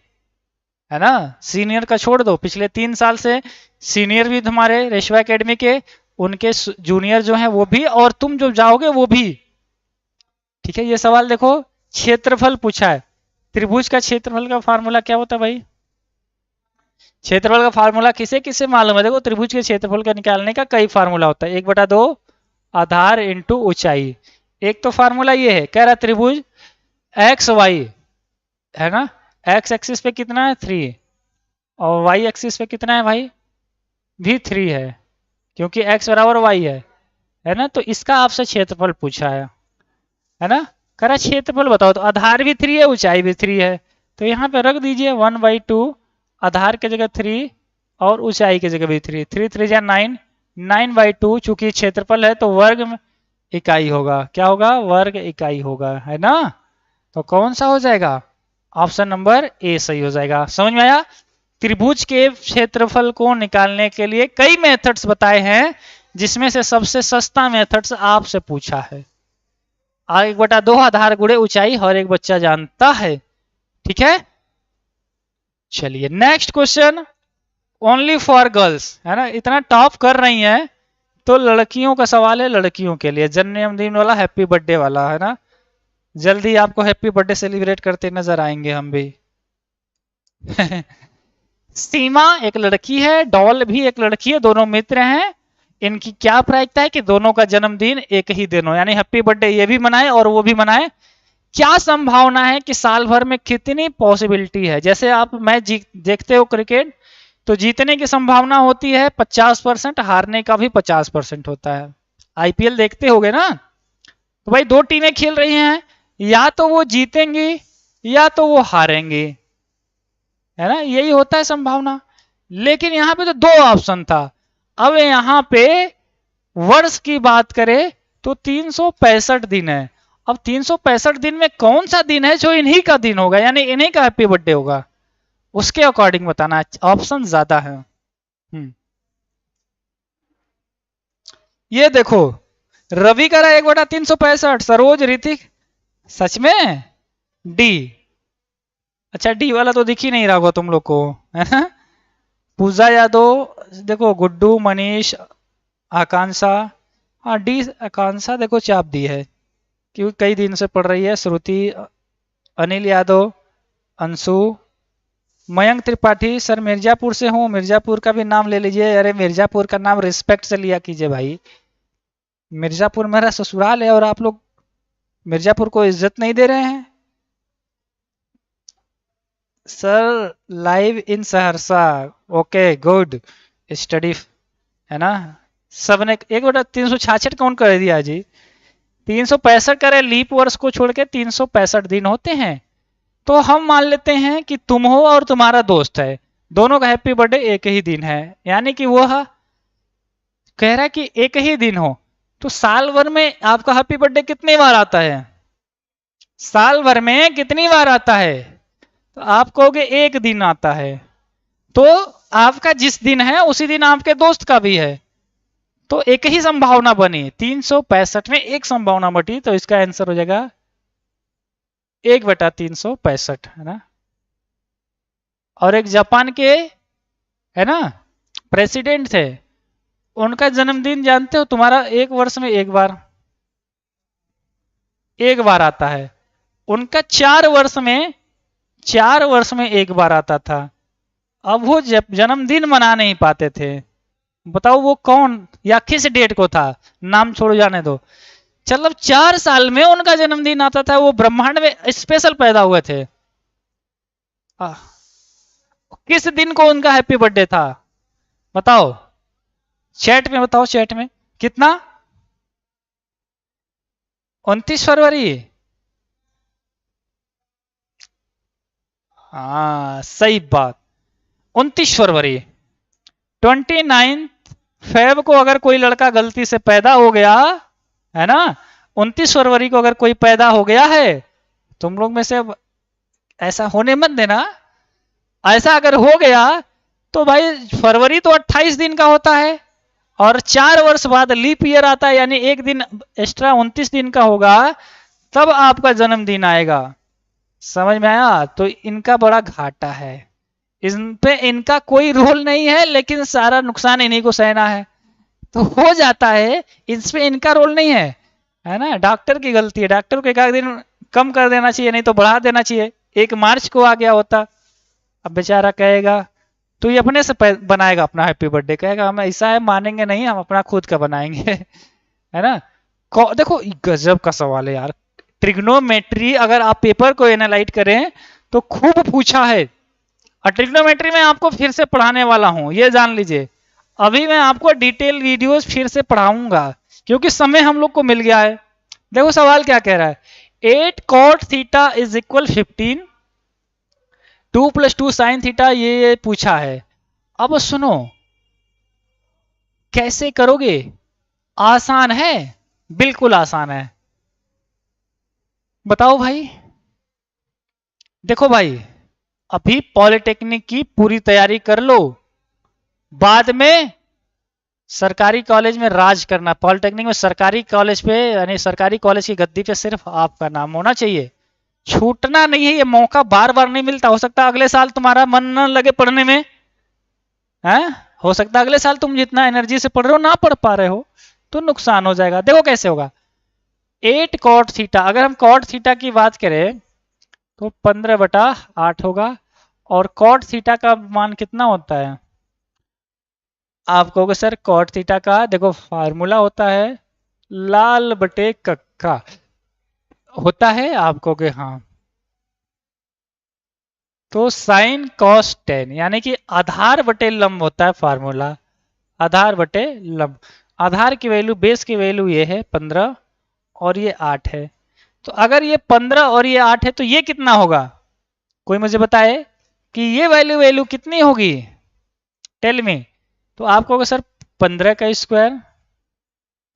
ना। सीनियर का छोड़ दो, पिछले 3 साल से सीनियर भी तुम्हारे रेशवा एकेडमी के, उनके जूनियर जो हैं वो भी, और तुम जो जाओगे वो भी, ठीक है। ये सवाल देखो, क्षेत्रफल पूछा है, त्रिभुज का क्षेत्रफल का फार्मूला क्या होता है भाई, क्षेत्रफल का फार्मूला किसे किसे मालूम है, देखो त्रिभुज के क्षेत्रफल का निकालने का कई फार्मूला होता है, 1/2 आधार इंटू ऊंचाई। एक तो फार्मूला ये है, कह रहा त्रिभुज एक्स वाई, है ना, एक्स एक्सिस पे कितना है 3, और वाई एक्सिस पे कितना है भाई भी 3 है, क्योंकि एक्स बराबर वाई है ना। तो इसका आपसे क्षेत्रफल पूछा है ना, कह रहा क्षेत्रफल बताओ, तो आधार भी 3 है, ऊंचाई भी 3 है, तो यहाँ पे रख दीजिए 1/2, आधार की जगह 3 और ऊंचाई की जगह भी 3, 3 3 जा 9, 9/2, चूंकि क्षेत्रफल है तो वर्ग में इकाई होगा, क्या होगा, वर्ग इकाई होगा, है ना। तो कौन सा हो जाएगा, ऑप्शन नंबर ए सही हो जाएगा। समझ में आया, त्रिभुज के क्षेत्रफल को निकालने के लिए कई मेथड्स बताए हैं, जिसमें से सबसे सस्ता मेथड्स आपसे पूछा है। 1/2 आधार गुणे ऊंचाई हर एक बच्चा जानता है, ठीक है। चलिए next question, only for girls, है ना, इतना टॉप कर रही हैं। तो लड़कियों का सवाल है, लड़कियों के लिए जन्मदिन वाला, हैप्पी बर्थडे वाला, है ना। जल्दी आपको हैप्पी बर्थडे सेलिब्रेट करते नजर आएंगे हम भी। सीमा एक लड़की है, डॉल भी एक लड़की है, दोनों मित्र हैं। इनकी क्या प्रायिकता है कि दोनों का जन्मदिन एक ही दिन हो, यानी हैप्पी बर्थडे ये भी मनाए और वो भी मनाए। क्या संभावना है कि साल भर में कितनी पॉसिबिलिटी है, जैसे आप मैच देखते हो क्रिकेट, तो जीतने की संभावना होती है 50%, हारने का भी 50% होता है। आईपीएल देखते होगे ना, तो भाई दो टीमें खेल रही हैं, या तो वो जीतेंगी या तो वो हारेंगी, है ना, यही होता है संभावना। लेकिन यहां पे तो दो ऑप्शन था। अब यहां पे वर्ष की बात करें तो 365 दिन है। अब 365 दिन में कौन सा दिन है जो इन्हीं का दिन होगा, यानी इन्हीं का हैप्पी बर्थडे होगा, उसके अकॉर्डिंग बताना है। ऑप्शन ज्यादा है। ये देखो, रवि करा 1/365, सरोज, ऋतिक, सच में डी। अच्छा, डी वाला तो दिख ही नहीं रहा होगा तुम लोग को, है ना। पूजा यादव, देखो गुड्डू, मनीष, आकांक्षा, हाँ डी आकांक्षा देखो चाप दी है क्योंकि कई दिन से पढ़ रही है। श्रुति, अनिल यादव, अंशु, मयंक त्रिपाठी, सर मिर्जापुर से हूँ, मिर्जापुर का भी नाम ले लीजिए। अरे मिर्जापुर का नाम रिस्पेक्ट से लिया कीजिए भाई, मिर्जापुर मेरा ससुराल है और आप लोग मिर्जापुर को इज्जत नहीं दे रहे हैं। Sir live in Saharsa, okay good study, है ना। सबने 1/366 कौन कर दिया जी, 365 करे, लीप वर्ष को छोड़ के 365 दिन होते हैं। तो हम मान लेते हैं कि तुम हो और तुम्हारा दोस्त है, दोनों का हैप्पी बर्थडे एक ही दिन है, यानी कि वह कह रहा है कि एक ही दिन हो। तो साल भर में आपका हैप्पी बर्थडे कितनी बार आता है, साल भर में कितनी बार आता है, तो आप कहोगे एक दिन आता है। तो आपका जिस दिन है उसी दिन आपके दोस्त का भी है, तो एक ही संभावना बनी, 365 में एक संभावना बटी, तो इसका आंसर हो जाएगा 1/365, है ना। और एक जापान के, है ना, प्रेसिडेंट थे, उनका जन्मदिन जानते हो, तुम्हारा एक वर्ष में एक बार आता है, उनका 4 वर्ष में एक बार आता था। अब वो जन्मदिन मना नहीं पाते थे, बताओ वो कौन या किस डेट को था, नाम छोड़ो जाने दो। चलो 4 साल में उनका जन्मदिन आता था, वो ब्रह्मांड में स्पेशल पैदा हुए थे। किस दिन को उनका हैप्पी बर्थडे था, बताओ, चैट में बताओ, चैट में कितना, 29 फरवरी। हाँ सही बात, 29 फरवरी। 29 फेब को अगर कोई लड़का गलती से पैदा हो गया, है ना, 29 फरवरी को अगर कोई पैदा हो गया है, तुम लोग में से ऐसा होने मत देना, ऐसा अगर हो गया तो भाई फरवरी तो 28 दिन का होता है, और 4 वर्ष बाद लीप ईयर आता है, यानी एक दिन एक्स्ट्रा 29 दिन का होगा, तब आपका जन्मदिन आएगा। समझ में आया, तो इनका बड़ा घाटा है, इन पे इनका कोई रोल नहीं है, लेकिन सारा नुकसान इन्हीं को सहना है, तो हो जाता है, इस पे इनका रोल नहीं है ना। डॉक्टर की गलती है, डॉक्टर को एक आध दिन कम कर देना चाहिए, नहीं तो बढ़ा देना चाहिए। 1 मार्च को आ गया होता, अब बेचारा कहेगा, तो ये अपने से बनाएगा अपना हैप्पी बर्थडे, कहेगा हम ऐसा है मानेंगे नहीं, हम अपना खुद का बनाएंगे। है ना। देखो गजब का सवाल है यार, ट्रिग्नोमेट्री अगर आप पेपर को एनालाइज करें तो खूब पूछा है, और ट्रिग्नोमेट्री में आपको फिर से पढ़ाने वाला हूं, ये जान लीजिए। अभी मैं आपको डिटेल वीडियोस फिर से पढ़ाऊंगा, क्योंकि समय हम लोग को मिल गया है। देखो सवाल क्या कह रहा है, 8 cot theta is equal 15, 2 + 2 sin theta, ये पूछा है। अब सुनो कैसे करोगे, आसान है, बिल्कुल आसान है, बताओ भाई। देखो भाई, अभी पॉलिटेक्निक की पूरी तैयारी कर लो, बाद में सरकारी कॉलेज में राज करना। पॉलिटेक्निक में सरकारी कॉलेज पे, यानी सरकारी कॉलेज की गद्दी पे सिर्फ आपका नाम होना चाहिए, छूटना नहीं है, ये मौका बार बार नहीं मिलता। हो सकता है अगले साल तुम्हारा मन न लगे पढ़ने में, हैं? हो सकता है अगले साल तुम जितना एनर्जी से पढ़ रहे हो ना पढ़ पा रहे हो, तो नुकसान हो जाएगा। देखो कैसे होगा, 8 कॉट थीटा, अगर हम कॉट थीटा की बात करें तो 15/8 होगा। और कॉट थीटा का मान कितना होता है? आप कहोगे सर कॉट थीटा का देखो फार्मूला होता है लाल बटे कक्का, होता है? आप कहोगे हाँ। तो साइन कॉस टेन, यानी कि आधार बटे लंब होता है फार्मूला, आधार बटे लंब। आधार की वैल्यू, बेस की वैल्यू ये है 15 और ये 8 है। तो अगर ये 15 और ये 8 है तो ये कितना होगा? कोई मुझे बताए कि ये वैल्यू वैल्यू कितनी होगी? Tell me. तो आप कहोगे सर 15 का स्क्वायर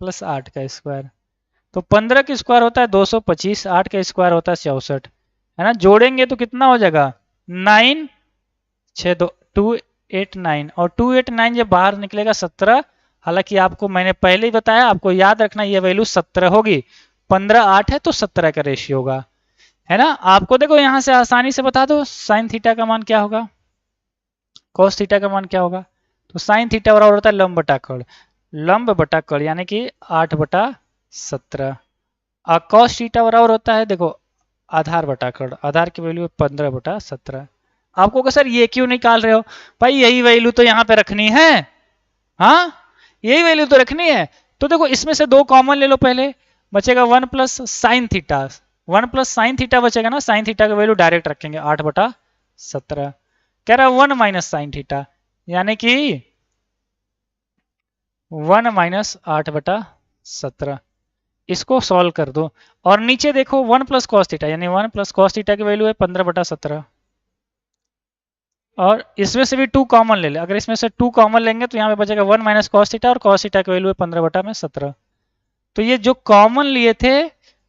प्लस 8 का स्क्वायर। तो 15 का स्क्वायर होता है 225, 8 का स्क्वायर होता है 64, है ना? जोड़ेंगे तो कितना हो जाएगा? 9 6 2 289, और 289 जब बाहर निकलेगा 17। हालांकि आपको मैंने पहले ही बताया, आपको याद रखना ये वैल्यू 17 होगी। 15 8 है तो 17 का रेशियो होगा, है ना? आपको देखो यहां से आसानी से बता दो साइन थीटा का मान क्या होगा, कॉस थीटा का मान क्या होगा। तो साइन थीटा बराबर होता है लंब बटा कड़, लंब बटा कड़ यानी कि 8/17। और कॉस थीटा बराबर होता है देखो आधार बटा कड़, आधार की वैल्यू 15/17। आपको कहा सर ये क्यों निकाल रहे हो? भाई यही वैल्यू तो यहाँ पे रखनी है, हाँ यही वैल्यू तो रखनी है। तो देखो इसमें से दो कॉमन ले लो, पहले बचेगा 1 plus sine theta, 1 plus sine theta बचेगा ना, साइन थीटा का वैल्यू डायरेक्ट रखेंगे 8/17। कह रहा है 1 माइनस साइन थीटा, यानी कि 1 माइनस 8/17। इसको सॉल्व कर दो और नीचे देखो 1 प्लस कॉस थीटा, यानी 1 प्लस कॉस थीटा की वैल्यू है 15/17। और इसमें से भी 2 कॉमन ले ले, अगर इसमें से 2 कॉमन लेंगे तो यहाँ पे बचेगा 1 माइनस कॉस थीटा, और कॉस थीटा की वैल्यू है 15/17। तो ये जो कॉमन लिए थे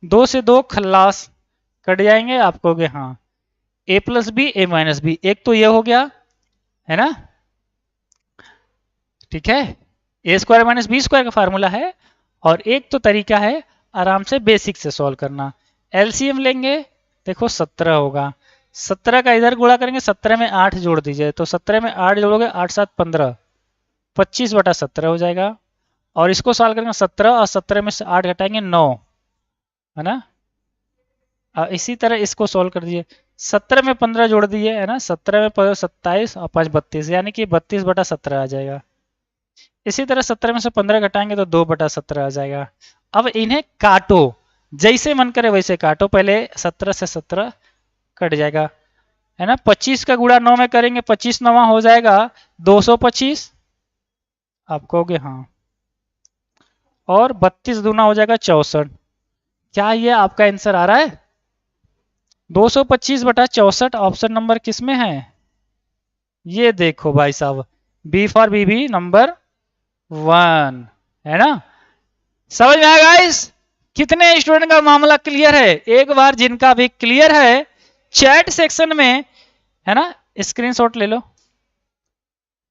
2 से 2 खल्लास कट जाएंगे, आप कहोगे हाँ a plus B A minus B, एक तो ये हो गया, है ना? ठीक है, A square minus B square का फार्मूला है। और एक तो तरीका है आराम से बेसिक से सॉल्व करना, एलसीएम लेंगे, देखो 17 होगा, 17 का इधर गुणा करेंगे, 17 में 8 जोड़ दीजिए, तो 17 में 8 जोड़ोगे 8 7 15, 25/17 हो जाएगा। और इसको सॉल्व करेंगे 17 और 17 में से 8 घटाएंगे 9, है ना? और इसी तरह इसको सॉल्व कर दीजिए, 17 में 15 जोड़ दीजिए, है ना? 17 में 27 और 5 32, यानी कि 32/17 आ जाएगा। इसी तरह 17 में से 15 घटाएंगे तो 2/17 आ जाएगा। अब इन्हें काटो, जैसे मन करे वैसे काटो, पहले 17 से 17 कट जाएगा, है ना? 25 का गुणा 9 में करेंगे, 25 9 हो जाएगा 225, आप कहोगे हाँ। और 32 दूना हो जाएगा 64। क्या ये आपका आंसर आ रहा है? 225/64 ऑप्शन नंबर किस में है? ये देखो भाई साहब, बी फॉर बीबी नंबर 1, है ना? समझ में आया गाइस? कितने स्टूडेंट का मामला क्लियर है? एक बार जिनका भी क्लियर है चैट सेक्शन में, है ना, स्क्रीनशॉट ले लो।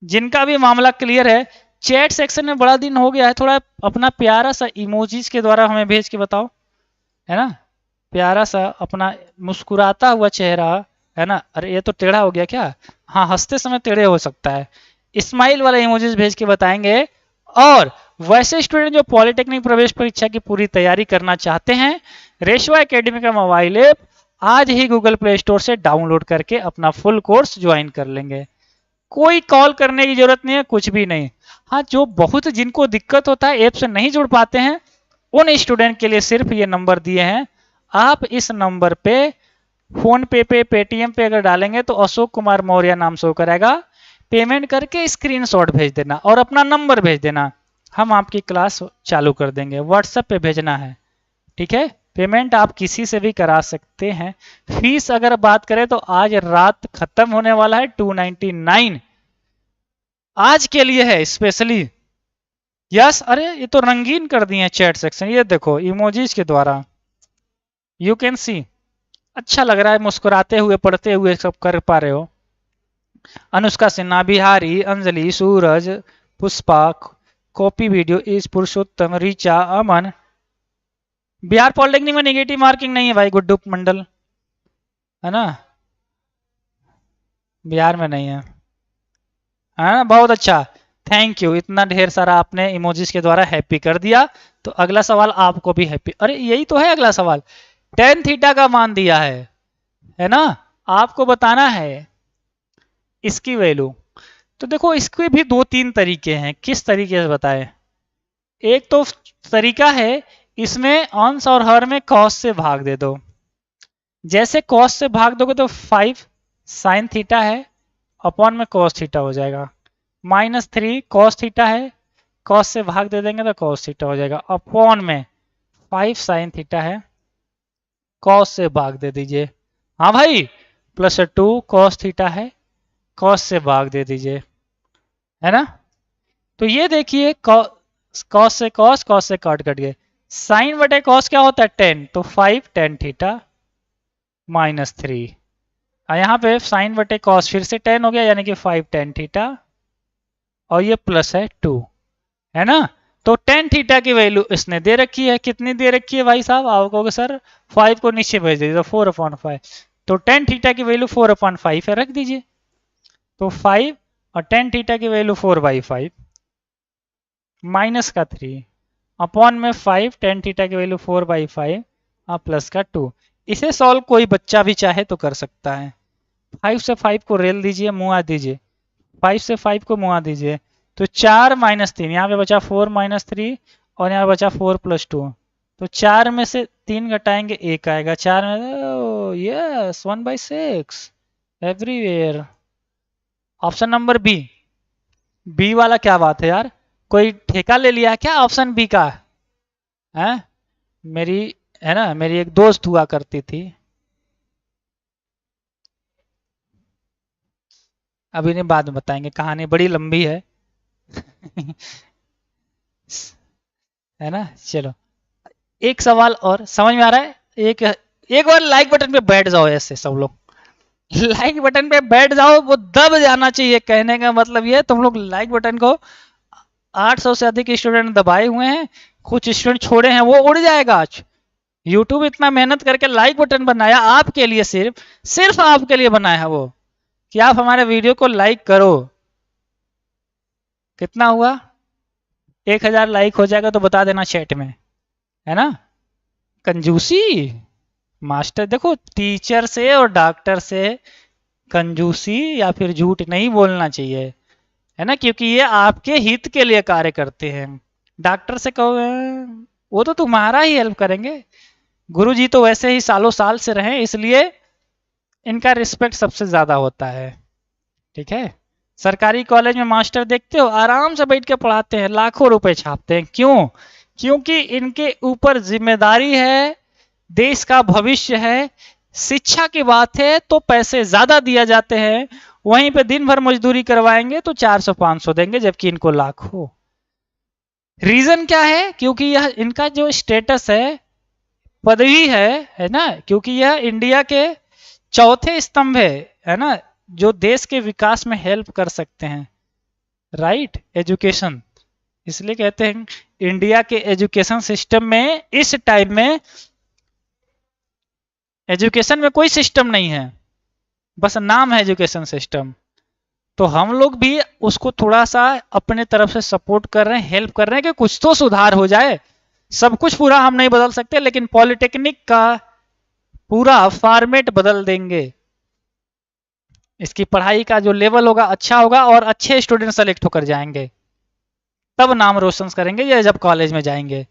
जिनका भी मामला क्लियर है चैट सेक्शन में, बड़ा दिन हो गया है, थोड़ा अपना प्यारा सा इमोजीज के द्वारा हमें भेज के बताओ, है ना? प्यारा सा अपना मुस्कुराता हुआ चेहरा, है ना? अरे ये तो टेढ़ा हो गया क्या? हाँ हंसते समय टेढ़े हो सकता है, स्माइल वाला इमोजीज भेज के बताएंगे। और वैसे स्टूडेंट जो पॉलिटेक्निक प्रवेश परीक्षा की पूरी तैयारी करना चाहते हैं, रेशवा एकेडमी का मोबाइल ऐप आज ही गूगल प्ले स्टोर से डाउनलोड करके अपना फुल कोर्स ज्वाइन कर लेंगे। कोई कॉल करने की जरूरत नहीं है, कुछ भी नहीं। हाँ जो बहुत जिनको दिक्कत होता है ऐप से नहीं जुड़ पाते हैं, उन स्टूडेंट के लिए सिर्फ ये नंबर दिए हैं। आप इस नंबर पे फोन पे पेटीएम पे अगर डालेंगे तो अशोक कुमार मौर्य नाम शो करेगा, पेमेंट करके स्क्रीनशॉट भेज देना और अपना नंबर भेज देना, हम आपकी क्लास चालू कर देंगे। व्हाट्सएप पे भेजना है, ठीक है? पेमेंट आप किसी से भी करा सकते हैं। फीस अगर बात करें तो आज रात खत्म होने वाला है, 299 आज के लिए है स्पेशली। यस, अरे ये तो रंगीन कर दिए चैट सेक्शन, ये देखो इमोजीज के द्वारा, यू कैन सी। अच्छा लग रहा है, मुस्कुराते हुए पढ़ते हुए सब कर पा रहे हो। अनुष्का सिन्हा, बिहारी, अंजलि, सूरज, पुष्पा, कॉपी वीडियो, इस पुरुषोत्तम, रीचा, अमन। बिहार पॉलिटेक्निक में नेगेटिव मार्किंग नहीं है भाई, गुड्डू मंडल, है ना? बिहार में नहीं है। है ना, बहुत अच्छा, थैंक यू, इतना ढेर सारा आपने इमोजीज के द्वारा हैप्पी कर दिया। तो अगला सवाल आपको भी हैप्पी, अरे यही तो है अगला सवाल, टेन थीटा का मान दिया है ना, आपको बताना है इसकी वैल्यू। तो देखो इसके भी दो तीन तरीके हैं, किस तरीके से बताएं। एक तो तरीका है इसमें अंश और हर में कॉस से भाग दे दो, जैसे कॉस से भाग दोगे तो 5 साइन थीटा है, अपॉन में कॉस थीटा हो जाएगा, -3 कॉस थीटा है, कॉस से भाग दे देंगे तो कॉस थीटा हो जाएगा, अपॉन में 5 साइन थीटा है, कॉस से भाग दे दीजिए, हाँ भाई, +2 कॉस थीटा है, कॉस से भाग दे दीजिए, है ना। तो ये देखिए कॉस से कॉस, कॉस से कट कट गए, साइन बटे कॉस क्या होता है 10, तो 5 टेन थीटा -3, और यहाँ पे साइन बटे कॉस फिर से 10 हो गया, यानी कि 5 टेन थीटा, और ये प्लस है 2, है ना। तो टेन थीटा की वैल्यू इसने दे रखी है, कितनी दे रखी है भाई साहब, आप कहोगे सर 5 को नीचे भेज दीजिए तो 4/5, तो टेन थीटा की वैल्यू 4/5 है, रख दीजिए, तो 5 और टेन थीटा की वैल्यू 4/5 माइनस का 3 अपॉन में 5 टेन थीटा की वैल्यू 4/5 और प्लस का 2। इसे सॉल्व कोई बच्चा भी चाहे तो कर सकता है। 5 से 5 को रेल दीजिए, मुआ दीजिए, 5 से 5 को मुआ दीजिए, तो 4 - 3, यहाँ पे बचा 4 - 3, और यहाँ बचा 4 + 2, तो 4 में से 3 घटाएंगे 1 आएगा, 4 में yes 1/6 everywhere, option number B. B वाला क्या बात है यार, कोई ठेका ले लिया है क्या ऑप्शन बी का, है मेरी, है ना, मेरी एक दोस्त हुआ करती थी, अभी नहीं बाद में बताएंगे, कहानी बड़ी लंबी है है ना। चलो एक सवाल और समझ में आ रहा है, एक एक बार लाइक बटन पे बैठ जाओ, ऐसे सब लोग लाइक बटन पे बैठ जाओ, वो दब जाना चाहिए, कहने का मतलब ये तुम लोग लाइक बटन को 800 से अधिक स्टूडेंट दबाए हुए हैं, कुछ स्टूडेंट छोड़े हैं, वो उड़ जाएगा आज। यूट्यूब इतना मेहनत करके लाइक बटन बनाया आपके लिए, सिर्फ सिर्फ आपके लिए बनाया है वो, कि आप हमारे वीडियो को लाइक करो। कितना हुआ, 1000 लाइक हो जाएगा तो बता देना चैट में, है ना। कंजूसी, मास्टर देखो, टीचर से और डॉक्टर से कंजूसी या फिर झूठ नहीं बोलना चाहिए, है ना, क्योंकि ये आपके हित के लिए कार्य करते हैं। डॉक्टर से कहो वो तो तुम्हारा ही हेल्प करेंगे, गुरुजी तो वैसे ही सालों साल से रहे, इसलिए इनका रिस्पेक्ट सबसे ज्यादा होता है, ठीक है। सरकारी कॉलेज में मास्टर देखते हो आराम से बैठ के पढ़ाते हैं, लाखों रुपए छापते हैं, क्यों, क्योंकि इनके ऊपर जिम्मेदारी है, देश का भविष्य है, शिक्षा की बात है तो पैसे ज्यादा दिया जाते हैं, वहीं पे दिन भर मजदूरी करवाएंगे तो 400-500 देंगे, जबकि इनको लाखों। रीजन क्या है, क्योंकि यह इनका जो स्टेटस है, पदवी है ना, क्योंकि यह इंडिया के चौथे स्तंभ है ना, जो देश के विकास में हेल्प कर सकते हैं, राइट, एजुकेशन। इसलिए कहते हैं इंडिया के एजुकेशन सिस्टम में इस टाइम में एजुकेशन में कोई सिस्टम नहीं है, बस नाम है एजुकेशन सिस्टम। तो हम लोग भी उसको थोड़ा सा अपने तरफ से सपोर्ट कर रहे हैं, हेल्प कर रहे हैं कि कुछ तो सुधार हो जाए। सब कुछ पूरा हम नहीं बदल सकते, लेकिन पॉलिटेक्निक का पूरा फॉर्मेट बदल देंगे, इसकी पढ़ाई का जो लेवल होगा अच्छा होगा, और अच्छे स्टूडेंट सेलेक्ट होकर जाएंगे, तब नाम रोशन करेंगे ये जब कॉलेज में जाएंगे।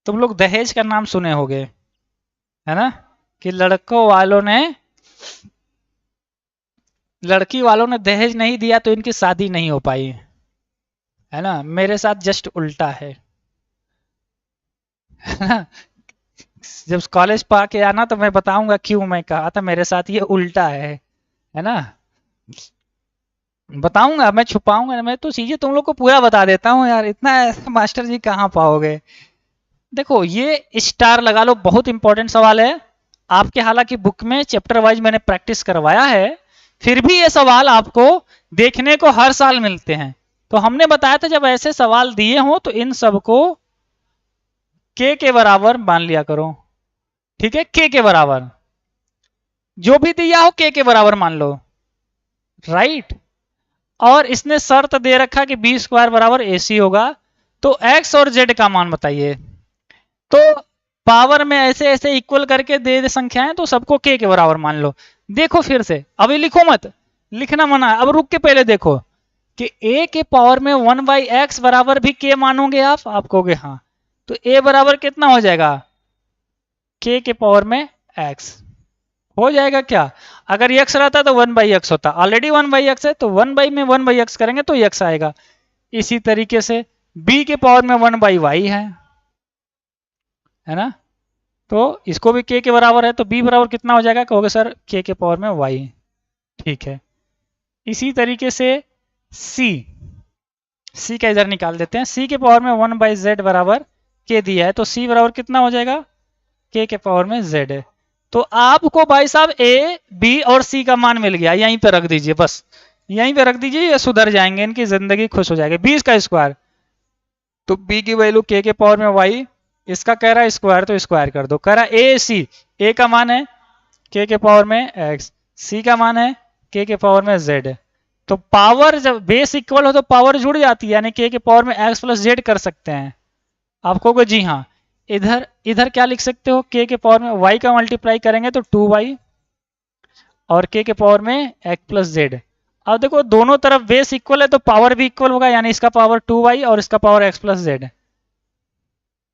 तुम लोग दहेज का नाम सुने होंगे, है ना, कि लड़कों वालों ने, लड़की वालों ने दहेज नहीं दिया तो इनकी शादी नहीं हो पाई, है ना। मेरे साथ जस्ट उल्टा है ना, जब कॉलेज पा के आना तो मैं बताऊंगा क्यों मैं कहा था मेरे साथ ये उल्टा है ना, बताऊंगा, मैं छुपाऊंगा, मैं तो चीजें तुम लोग को पूरा बता देता हूँ यार, इतना मास्टर जी कहाँ पाओगे। देखो ये स्टार लगा लो, बहुत इंपॉर्टेंट सवाल है आपके, हालांकि बुक में चैप्टर वाइज मैंने प्रैक्टिस करवाया है, फिर भी ये सवाल आपको देखने को हर साल मिलते हैं। तो हमने बताया था जब ऐसे सवाल दिए हों तो इन सबको के बराबर मान लिया करो, ठीक है, के के बराबर, जो भी दिया हो के बराबर मान लो, राइट। और इसने शर्त दे रखा कि बी स्क्वायर बराबर ए सी होगा। तो एक्स और जेड का मान बताइए। तो पावर में ऐसे ऐसे इक्वल करके दे संख्याएं, तो सबको के बराबर मान लो। देखो फिर से, अभी लिखो मत, लिखना मना है, अब रुक के पहले देखो कि ए के पावर में 1/x बराबर भी के मानोगे आप कहोगे हाँ। तो ए बराबर कितना हो जाएगा, के पावर में x हो जाएगा क्या। अगर x रहता तो 1/x होता, ऑलरेडी 1/x है तो 1 में 1/x करेंगे तो x आएगा। इसी तरीके से b के पावर में 1/y है ना, तो इसको भी के बराबर है, तो b बराबर कितना हो जाएगा, कहोगे सर के पावर में y। ठीक है, इसी तरीके से c का इधर निकाल देते हैं। c के पावर में 1/z बराबर के दिया है, तो c बराबर कितना हो जाएगा, के पावर में z है। तो आपको भाई साहब ए बी और सी का मान मिल गया, यहीं पे रख दीजिए, बस यहीं पे रख दीजिए, ये सुधर जाएंगे, इनकी जिंदगी खुश हो जाएगी। 20 का स्क्वायर, तो बी की वैल्यू के पावर में वाई, इसका कह रहा है स्क्वायर तो स्क्वायर कर दो। कह रहा है ए सी, ए का मान है के पावर में एक्स, सी का मान है के पावर में जेड। तो पावर जब बेस इक्वल हो तो पावर जुड़ जाती है, यानी के पावर में एक्स प्लस जेड कर सकते हैं। आप कहोगे जी हाँ, इधर इधर क्या लिख सकते हो, के पावर में y का मल्टीप्लाई करेंगे तो 2y, और के पावर में x प्लस जेड। अब देखो दोनों तरफ बेस इक्वल है तो पावर भी इक्वल होगा, यानी इसका पावर 2y और इसका पावर x प्लस जेड।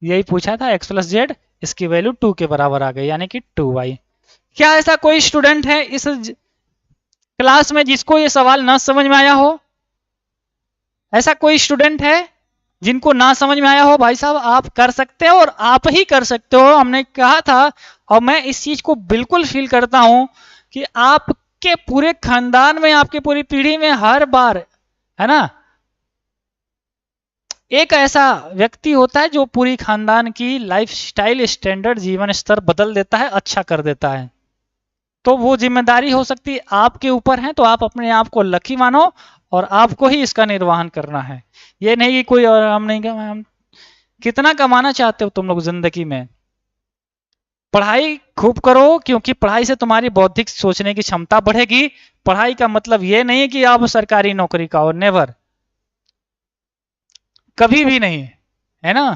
यही पूछा था, x प्लस जेड, इसकी वैल्यू 2 के बराबर आ गई, यानी कि 2y। क्या ऐसा कोई स्टूडेंट है इस क्लास में जिसको ये सवाल ना समझ में आया हो? ऐसा कोई स्टूडेंट है जिनको ना समझ में आया हो? भाई साहब आप कर सकते हो, और आप ही कर सकते हो, हमने कहा था। और मैं इस चीज को बिल्कुल फील करता हूं कि आपके पूरे खानदान में, आपके पूरी पीढ़ी में हर बार, है ना, एक ऐसा व्यक्ति होता है जो पूरी खानदान की लाइफ स्टाइल, स्टैंडर्ड, जीवन स्तर बदल देता है, अच्छा कर देता है। तो वो जिम्मेदारी हो सकती है आपके ऊपर है, तो आप अपने आप को लकी मानो और आपको ही इसका निर्वहन करना है। ये नहीं कि कोई और, हम नहीं, हम कितना कमाना चाहते हो तुम लोग जिंदगी में, पढ़ाई खूब करो, क्योंकि पढ़ाई से तुम्हारी बौद्धिक सोचने की क्षमता बढ़ेगी। पढ़ाई का मतलब ये नहीं कि आप सरकारी नौकरी का हो, नेवर, कभी भी नहीं, है ना।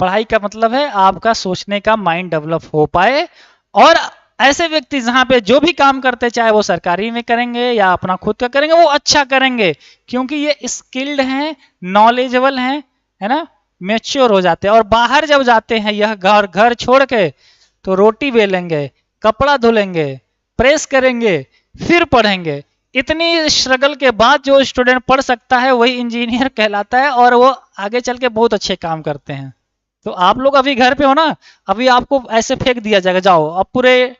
पढ़ाई का मतलब है आपका सोचने का माइंड डेवलप हो पाए, और ऐसे व्यक्ति जहां पे जो भी काम करते, चाहे वो सरकारी में करेंगे या अपना खुद का करेंगे, वो अच्छा करेंगे, क्योंकि ये स्किल्ड हैं, नॉलेजेबल हैं, है ना, मेच्योर हो जाते हैं। और बाहर जब जाते हैं यह घर छोड़ के, तो रोटी बेलेंगे, कपड़ा धुलेंगे, प्रेस करेंगे, फिर पढ़ेंगे। इतनी स्ट्रगल के बाद जो स्टूडेंट पढ़ सकता है वही इंजीनियर कहलाता है, और वो आगे चल के बहुत अच्छे काम करते हैं। तो आप लोग अभी घर पे हो ना, अभी आपको ऐसे फेंक दिया जाएगा, जाओ, अब पूरे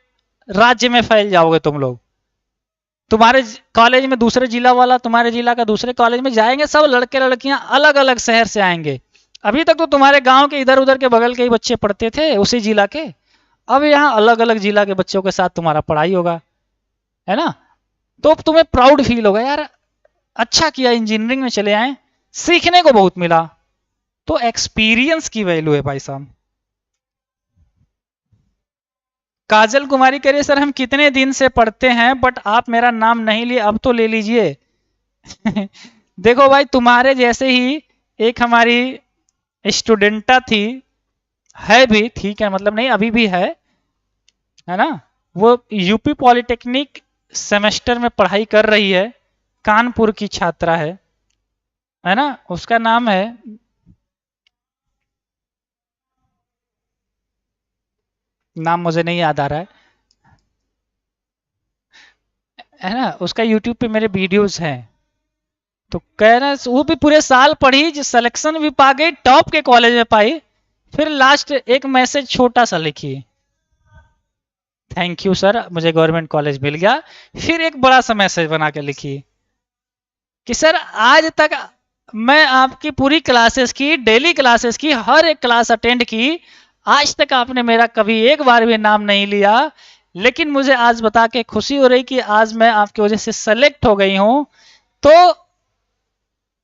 राज्य में फैल जाओगे तुम लोग। तुम्हारे कॉलेज में दूसरे जिला वाला तुम्हारे जिला का दूसरे कॉलेज में जाएंगे, सब लड़के लड़कियां अलग अलग शहर से आएंगे। अभी तक तो तुम्हारे गांव के इधर उधर के बगल के ही बच्चे पढ़ते थे, उसी जिला के। अब यहाँ अलग अलग जिला के बच्चों के साथ तुम्हारा पढ़ाई होगा, है ना। तो तुम्हें प्राउड फील होगा, यार अच्छा किया इंजीनियरिंग में चले आए, सीखने को बहुत मिला। तो एक्सपीरियंस की वैल्यू है भाई साहब। काजल कुमारी कह रही, सर हम कितने दिन से पढ़ते हैं बट आप मेरा नाम नहीं लिए, अब तो ले लीजिए। देखो भाई, तुम्हारे जैसे ही एक हमारी स्टूडेंटा थी, है भी, ठीक है, मतलब नहीं अभी भी है ना, वो यूपी पॉलिटेक्निक सेमेस्टर में पढ़ाई कर रही है, कानपुर की छात्रा है ना, उसका नाम नाम मुझे नहीं याद आ रहा है ना, उसका यूट्यूब पे मेरे वीडियोस हैं। तो कह रहे वो भी पूरे साल पढ़ी, जो सिलेक्शन भी पा गई, टॉप के कॉलेज में पाई, फिर लास्ट एक मैसेज छोटा सा लिखी, थैंक यू सर मुझे गवर्नमेंट कॉलेज मिल गया। फिर एक बड़ा सा मैसेज बना के लिखी कि सर आज तक मैं आपकी पूरी क्लासेस की, डेली क्लासेस की, हर एक क्लास अटेंड की, आज तक आपने मेरा कभी एक बार भी नाम नहीं लिया, लेकिन मुझे आज बता के खुशी हो रही कि आज मैं आपकी वजह से सेलेक्ट हो गई हूं। तो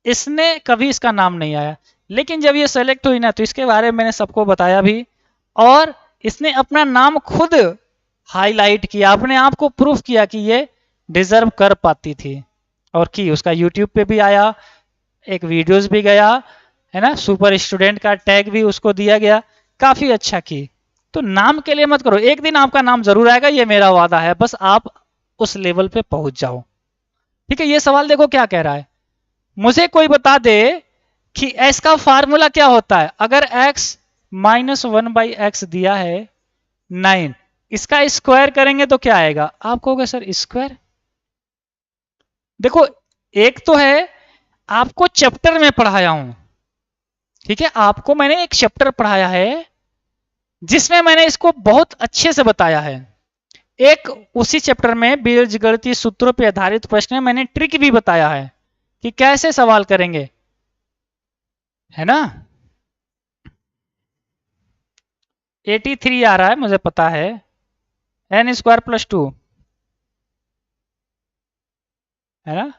इसने कभी इसका नाम नहीं आया, लेकिन जब ये सेलेक्ट हुई ना, तो इसके बारे में मैंने सबको बताया भी, और इसने अपना नाम खुद हाईलाइट किया, अपने आप को प्रूफ किया कि ये डिजर्व कर पाती थी और की। उसका यूट्यूब पे भी आया, एक वीडियोस भी गया, है ना, सुपर स्टूडेंट का टैग भी उसको दिया गया, काफी अच्छा की। तो नाम के लिए मत करो, एक दिन आपका नाम जरूर आएगा, ये मेरा वादा है, बस आप उस लेवल पे पहुंच जाओ। ठीक है, ये सवाल देखो क्या कह रहा है, मुझे कोई बता दे कि x का फार्मूला क्या होता है। अगर x -1/x दिया है 9, इसका स्क्वायर करेंगे तो क्या आएगा, आप कहोगे सर स्क्वायर। देखो एक तो है आपको चैप्टर में पढ़ाया हूं, ठीक है, आपको मैंने एक चैप्टर पढ़ाया है जिसमें मैंने इसको बहुत अच्छे से बताया है। एक उसी चैप्टर में बीजगणितीय सूत्रों पर आधारित प्रश्न है, मैंने ट्रिक भी बताया है कि कैसे सवाल करेंगे, है ना। 83 आ रहा है मुझे पता है, n² + 2, है ना।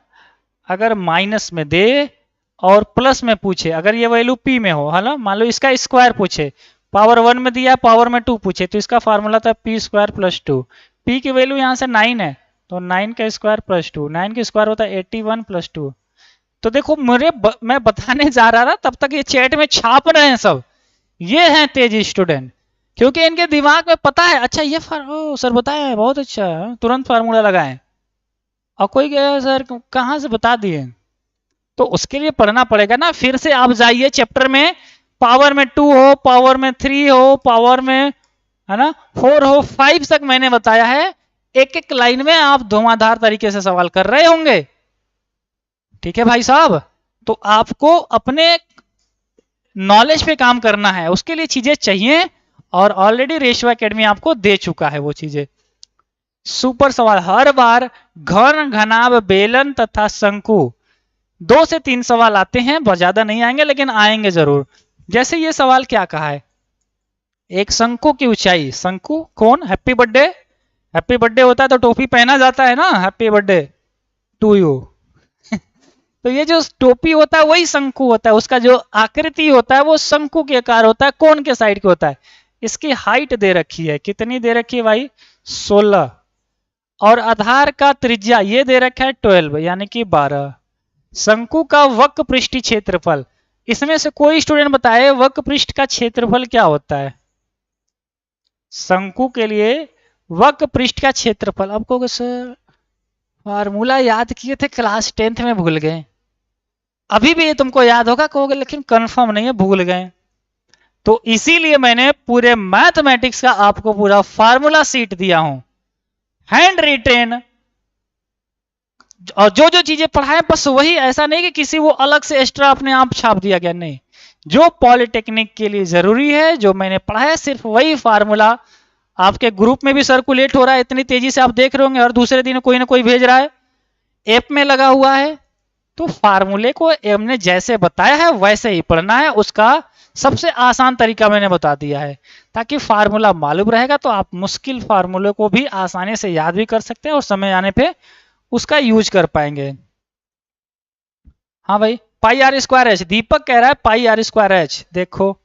अगर माइनस में दे और प्लस में पूछे, अगर ये वैल्यू p में हो, है ना, मान लो इसका स्क्वायर पूछे, पावर 1 में दिया, पावर में 2 पूछे, तो इसका फार्मूला था p² + 2। p की वैल्यू यहां से 9 है, तो 9 का स्क्वायर + 2, 9 का स्क्वायर होता है 81 + 2। तो देखो मैं बताने जा रहा था तब तक ये चैट में छाप रहे हैं सब, ये हैं तेजी स्टूडेंट, क्योंकि इनके दिमाग में पता है, अच्छा ये सर बताया है, बहुत अच्छा, तुरंत फार्मूला लगाएं। और कोई कहे सर कहाँ से बता दिए, तो उसके लिए पढ़ना पड़ेगा ना, फिर से आप जाइए चैप्टर में, पावर में 2 हो, पावर में 3 हो, पावर में, है ना, 4 हो, 5 तक मैंने बताया है। एक एक लाइन में आप धुआंधार तरीके से सवाल कर रहे होंगे, ठीक है भाई साहब। तो आपको अपने नॉलेज पे काम करना है, उसके लिए चीजें चाहिए, और ऑलरेडी रेशो एकेडमी आपको दे चुका है वो चीजें। सुपर सवाल, हर बार घन, घनाभ, बेलन तथा शंकु 2 से 3 सवाल आते हैं, बहुत ज्यादा नहीं आएंगे लेकिन आएंगे जरूर। जैसे ये सवाल क्या कहा है, एक शंकु की ऊंचाई, शंकु कौन, हैप्पी बर्थडे, हैप्पी बर्थडे होता है तो टोपी पहना जाता है ना, हैप्पी बर्थडे टू यू। तो ये जो टोपी होता है वही शंकु होता है, उसका जो आकृति होता है वो शंकु के आकार होता है, कौन के साइड के होता है। इसकी हाइट दे रखी है, कितनी दे रखी है भाई, 16, और आधार का त्रिज्या ये दे रखा है 12, यानी कि 12। शंकु का वक्र पृष्ठीय क्षेत्रफल, इसमें से कोई स्टूडेंट बताए वक्र पृष्ठ का क्षेत्रफल क्या होता है। शंकु के लिए वक्र पृष्ठ का क्षेत्रफल, अब कहोगे सर फार्मूला याद किए थे क्लास 10th में भूल गए, अभी भी ये तुमको याद होगा कहोगे लेकिन कंफर्म नहीं है, भूल गए। तो इसीलिए मैंने पूरे मैथमेटिक्स का आपको पूरा फार्मूला सीट दिया हूं, हैंड रिटेन, और जो जो चीजें पढ़ाए बस वही, ऐसा नहीं कि किसी वो अलग से एक्स्ट्रा अपने आप छाप दिया गया, नहीं, जो पॉलिटेक्निक के लिए जरूरी है, जो मैंने पढ़ाया सिर्फ वही फार्मूला आपके ग्रुप में भी सर्कुलेट हो रहा है, इतनी तेजी से आप देख रहे होंगे, और दूसरे दिन कोई ना कोई भेज रहा है, ऐप में लगा हुआ है। तो फार्मूले को हमने जैसे बताया है वैसे ही पढ़ना है, उसका सबसे आसान तरीका मैंने बता दिया है, ताकि फार्मूला मालूम रहेगा तो आप मुश्किल फार्मूले को भी आसानी से याद भी कर सकते हैं और समय आने पे उसका यूज कर पाएंगे। हाँ भाई, πr²h, दीपक कह रहा है πr²h, देखो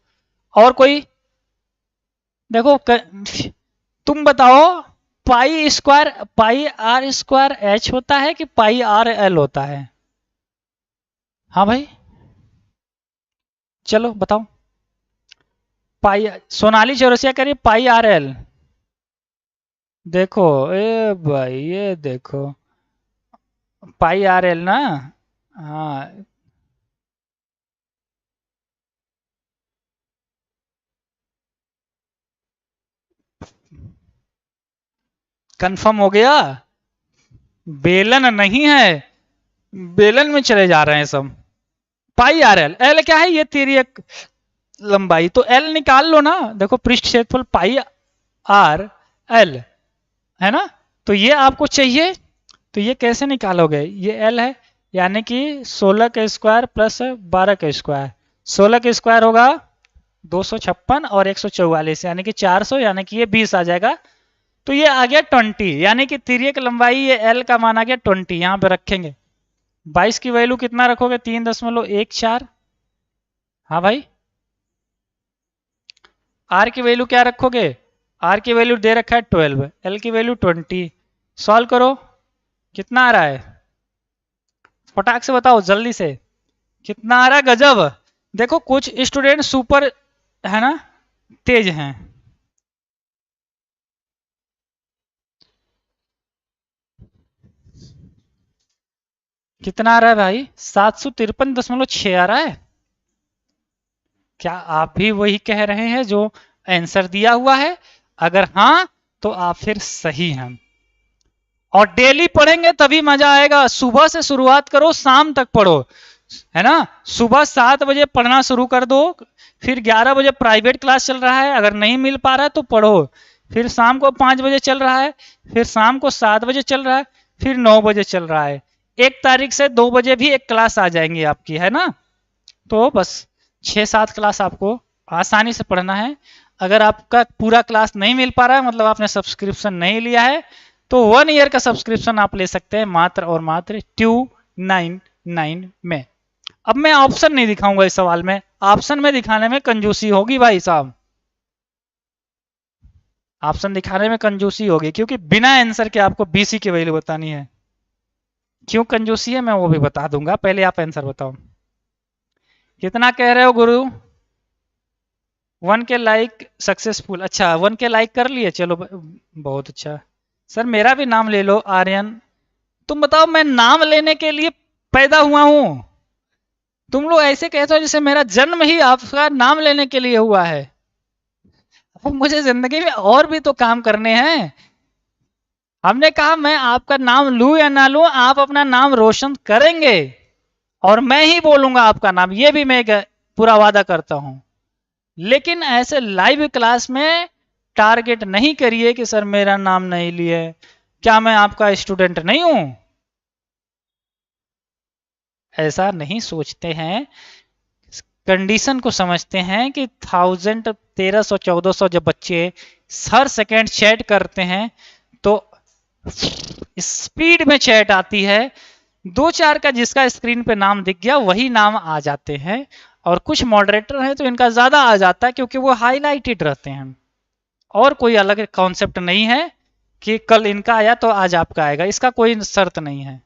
और कोई, देखो तुम बताओ πr² होता है कि πrl होता है। हाँ भाई चलो बताओ, सोनाली चौरसिया करिए πrl, देखो ए भाई ये देखो πrl ना, हाँ कंफर्म हो गया, बेलन नहीं है, बेलन में चले जा रहे हैं सब। πrl, एल क्या है, ये तेरी एक लंबाई, तो एल निकाल लो ना, देखो पृष्ठ क्षेत्रफल πrl है ना, तो ये आपको चाहिए, तो ये कैसे निकालोगे, ये एल है, यानी कि 16 का स्क्वायर प्लस 12 का स्क्वायर, 16 का स्क्वायर होगा 256 और 144 यानी कि 400, यानी कि ये 20 आ जाएगा, तो ये आ गया 20, यानी कि तिर्यक लंबाई ये एल का मान आ गया 20, यहां पे रखेंगे। 22 की वैल्यू कितना रखोगे, 3.14। हाँ भाई, आर की वैल्यू क्या रखोगे, आर की वैल्यू दे रखा है 12, एल की वैल्यू 20। सॉल्व करो, कितना आ रहा है, फटाक से बताओ जल्दी से, कितना आ रहा है? गजब। देखो कुछ स्टूडेंट सुपर है ना, तेज हैं। कितना आ रहा है भाई? 753.6 आ रहा है। क्या आप भी वही कह रहे हैं जो आंसर दिया हुआ है? अगर हाँ तो आप फिर सही हैं। और डेली पढ़ेंगे तभी मजा आएगा। सुबह से शुरुआत करो, शाम तक पढ़ो, है ना। सुबह 7 बजे पढ़ना शुरू कर दो, फिर 11 बजे प्राइवेट क्लास चल रहा है, अगर नहीं मिल पा रहा है तो पढ़ो। फिर शाम को 5 बजे चल रहा है, फिर शाम को 7 बजे चल रहा है, फिर 9 बजे चल रहा है। 1 तारीख से 2 बजे भी एक क्लास आ जाएंगी आपकी, है ना। तो बस 6-7 क्लास आपको आसानी से पढ़ना है। अगर आपका पूरा क्लास नहीं मिल पा रहा है, मतलब आपने सब्सक्रिप्शन नहीं लिया है, तो 1 ईयर का सब्सक्रिप्शन आप ले सकते हैं मात्र और मात्र 299 में। अब मैं ऑप्शन नहीं दिखाऊंगा इस सवाल में, ऑप्शन में दिखाने में कंजूसी होगी भाई साहब, ऑप्शन दिखाने में कंजूसी होगी, क्योंकि बिना आंसर के आपको बीसी की वैल्यू बतानी है। क्यों कंजूसी है मैं वो भी बता दूंगा, पहले आप आंसर बताओ। कितना कह रहे हो गुरु? 1 के लाइक सक्सेसफुल, अच्छा 1 के लाइक कर लिए, चलो बहुत अच्छा। सर मेरा भी नाम ले लो, आर्यन। तुम बताओ, मैं नाम लेने के लिए पैदा हुआ हूं? तुम लोग ऐसे कहते हो जैसे मेरा जन्म ही आपका नाम लेने के लिए हुआ है। अब मुझे जिंदगी में और भी तो काम करने हैं। हमने कहा मैं आपका नाम लूं या ना लूं, आप अपना नाम रोशन करेंगे और मैं ही बोलूंगा आपका नाम, ये भी मैं पूरा वादा करता हूं। लेकिन ऐसे लाइव क्लास में टारगेट नहीं करिए कि सर मेरा नाम नहीं लिए, क्या मैं आपका स्टूडेंट नहीं हूं? ऐसा नहीं सोचते हैं, कंडीशन को समझते हैं कि 1000 1300 1400 जब बच्चे हर सेकेंड चैट करते हैं तो स्पीड में चैट आती है, 2-4 का जिसका स्क्रीन पे नाम दिख गया वही नाम आ जाते हैं। और कुछ मॉडरेटर हैं तो इनका ज्यादा आ जाता है क्योंकि वो हाईलाइटेड रहते हैं, और कोई अलग कॉन्सेप्ट नहीं है कि कल इनका आया तो आज आपका आएगा, इसका कोई शर्त नहीं है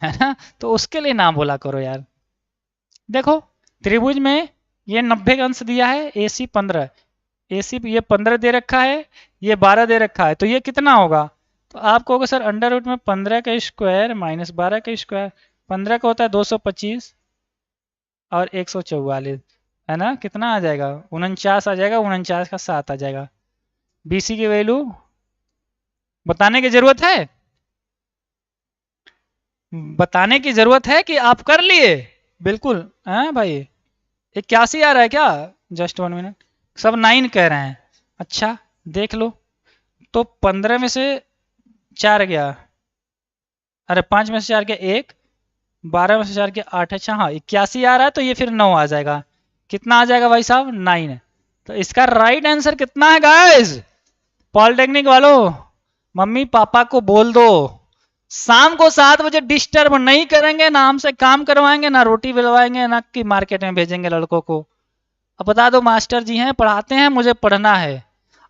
ना। तो उसके लिए ना बोला करो यार। देखो त्रिभुज में ये 90 का अंश दिया है, AC 15, AC ये 15 दे रखा है, ये 12 दे रखा है, तो ये कितना होगा? तो आपको होगा सर अंडर रूट में 15 का स्क्वायर माइनस 12 का स्क्वायर, 15 का होता है 225 और 144, है ना। कितना आ जाएगा? 49 आ जाएगा, 49 का 7 आ जाएगा। BC की वैल्यू बताने की जरूरत है? बताने की जरूरत है कि आप कर लिए? बिल्कुल है भाई। 81 आ रहा है क्या? जस्ट 1 मिनट, सब 9 कह रहे हैं। अच्छा देख लो, तो 15 में से 4 गया, अरे 5 में से 4 गया 1, 12 में से 4 गया 8, अच्छा हाँ 81 आ रहा है, तो ये फिर 9 आ जाएगा। कितना आ जाएगा भाई साहब? 9। तो इसका राइट आंसर कितना है गाइस? पॉलिटेक्निक वालों, मम्मी पापा को बोल दो शाम को 7 बजे डिस्टर्ब नहीं करेंगे, ना हमसे काम करवाएंगे, ना रोटी बिलवाएंगे, ना कि मार्केट में भेजेंगे लड़कों को। अब बता दो मास्टर जी हैं पढ़ाते हैं, मुझे पढ़ना है।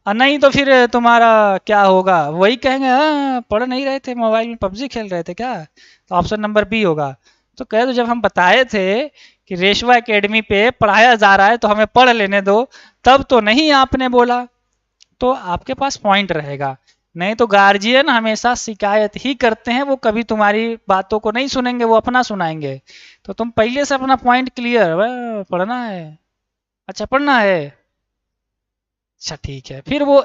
और नहीं तो फिर तुम्हारा क्या होगा? वही कहेंगे पढ़ नहीं रहे थे, मोबाइल में पबजी खेल रहे थे क्या? तो ऑप्शन नंबर बी होगा। तो कहे तो जब हम बताए थे कि रेशवा एकेडमी पे पढ़ाया जा रहा है तो हमें पढ़ लेने दो, तब तो नहीं आपने बोला, तो आपके पास पॉइंट रहेगा। नहीं तो गार्जियन हमेशा शिकायत ही करते हैं, वो कभी तुम्हारी बातों को नहीं सुनेंगे, वो अपना सुनाएंगे। तो तुम पहले से अपना पॉइंट क्लियर, पढ़ना है, अच्छा पढ़ना है, अच्छा ठीक है, फिर वो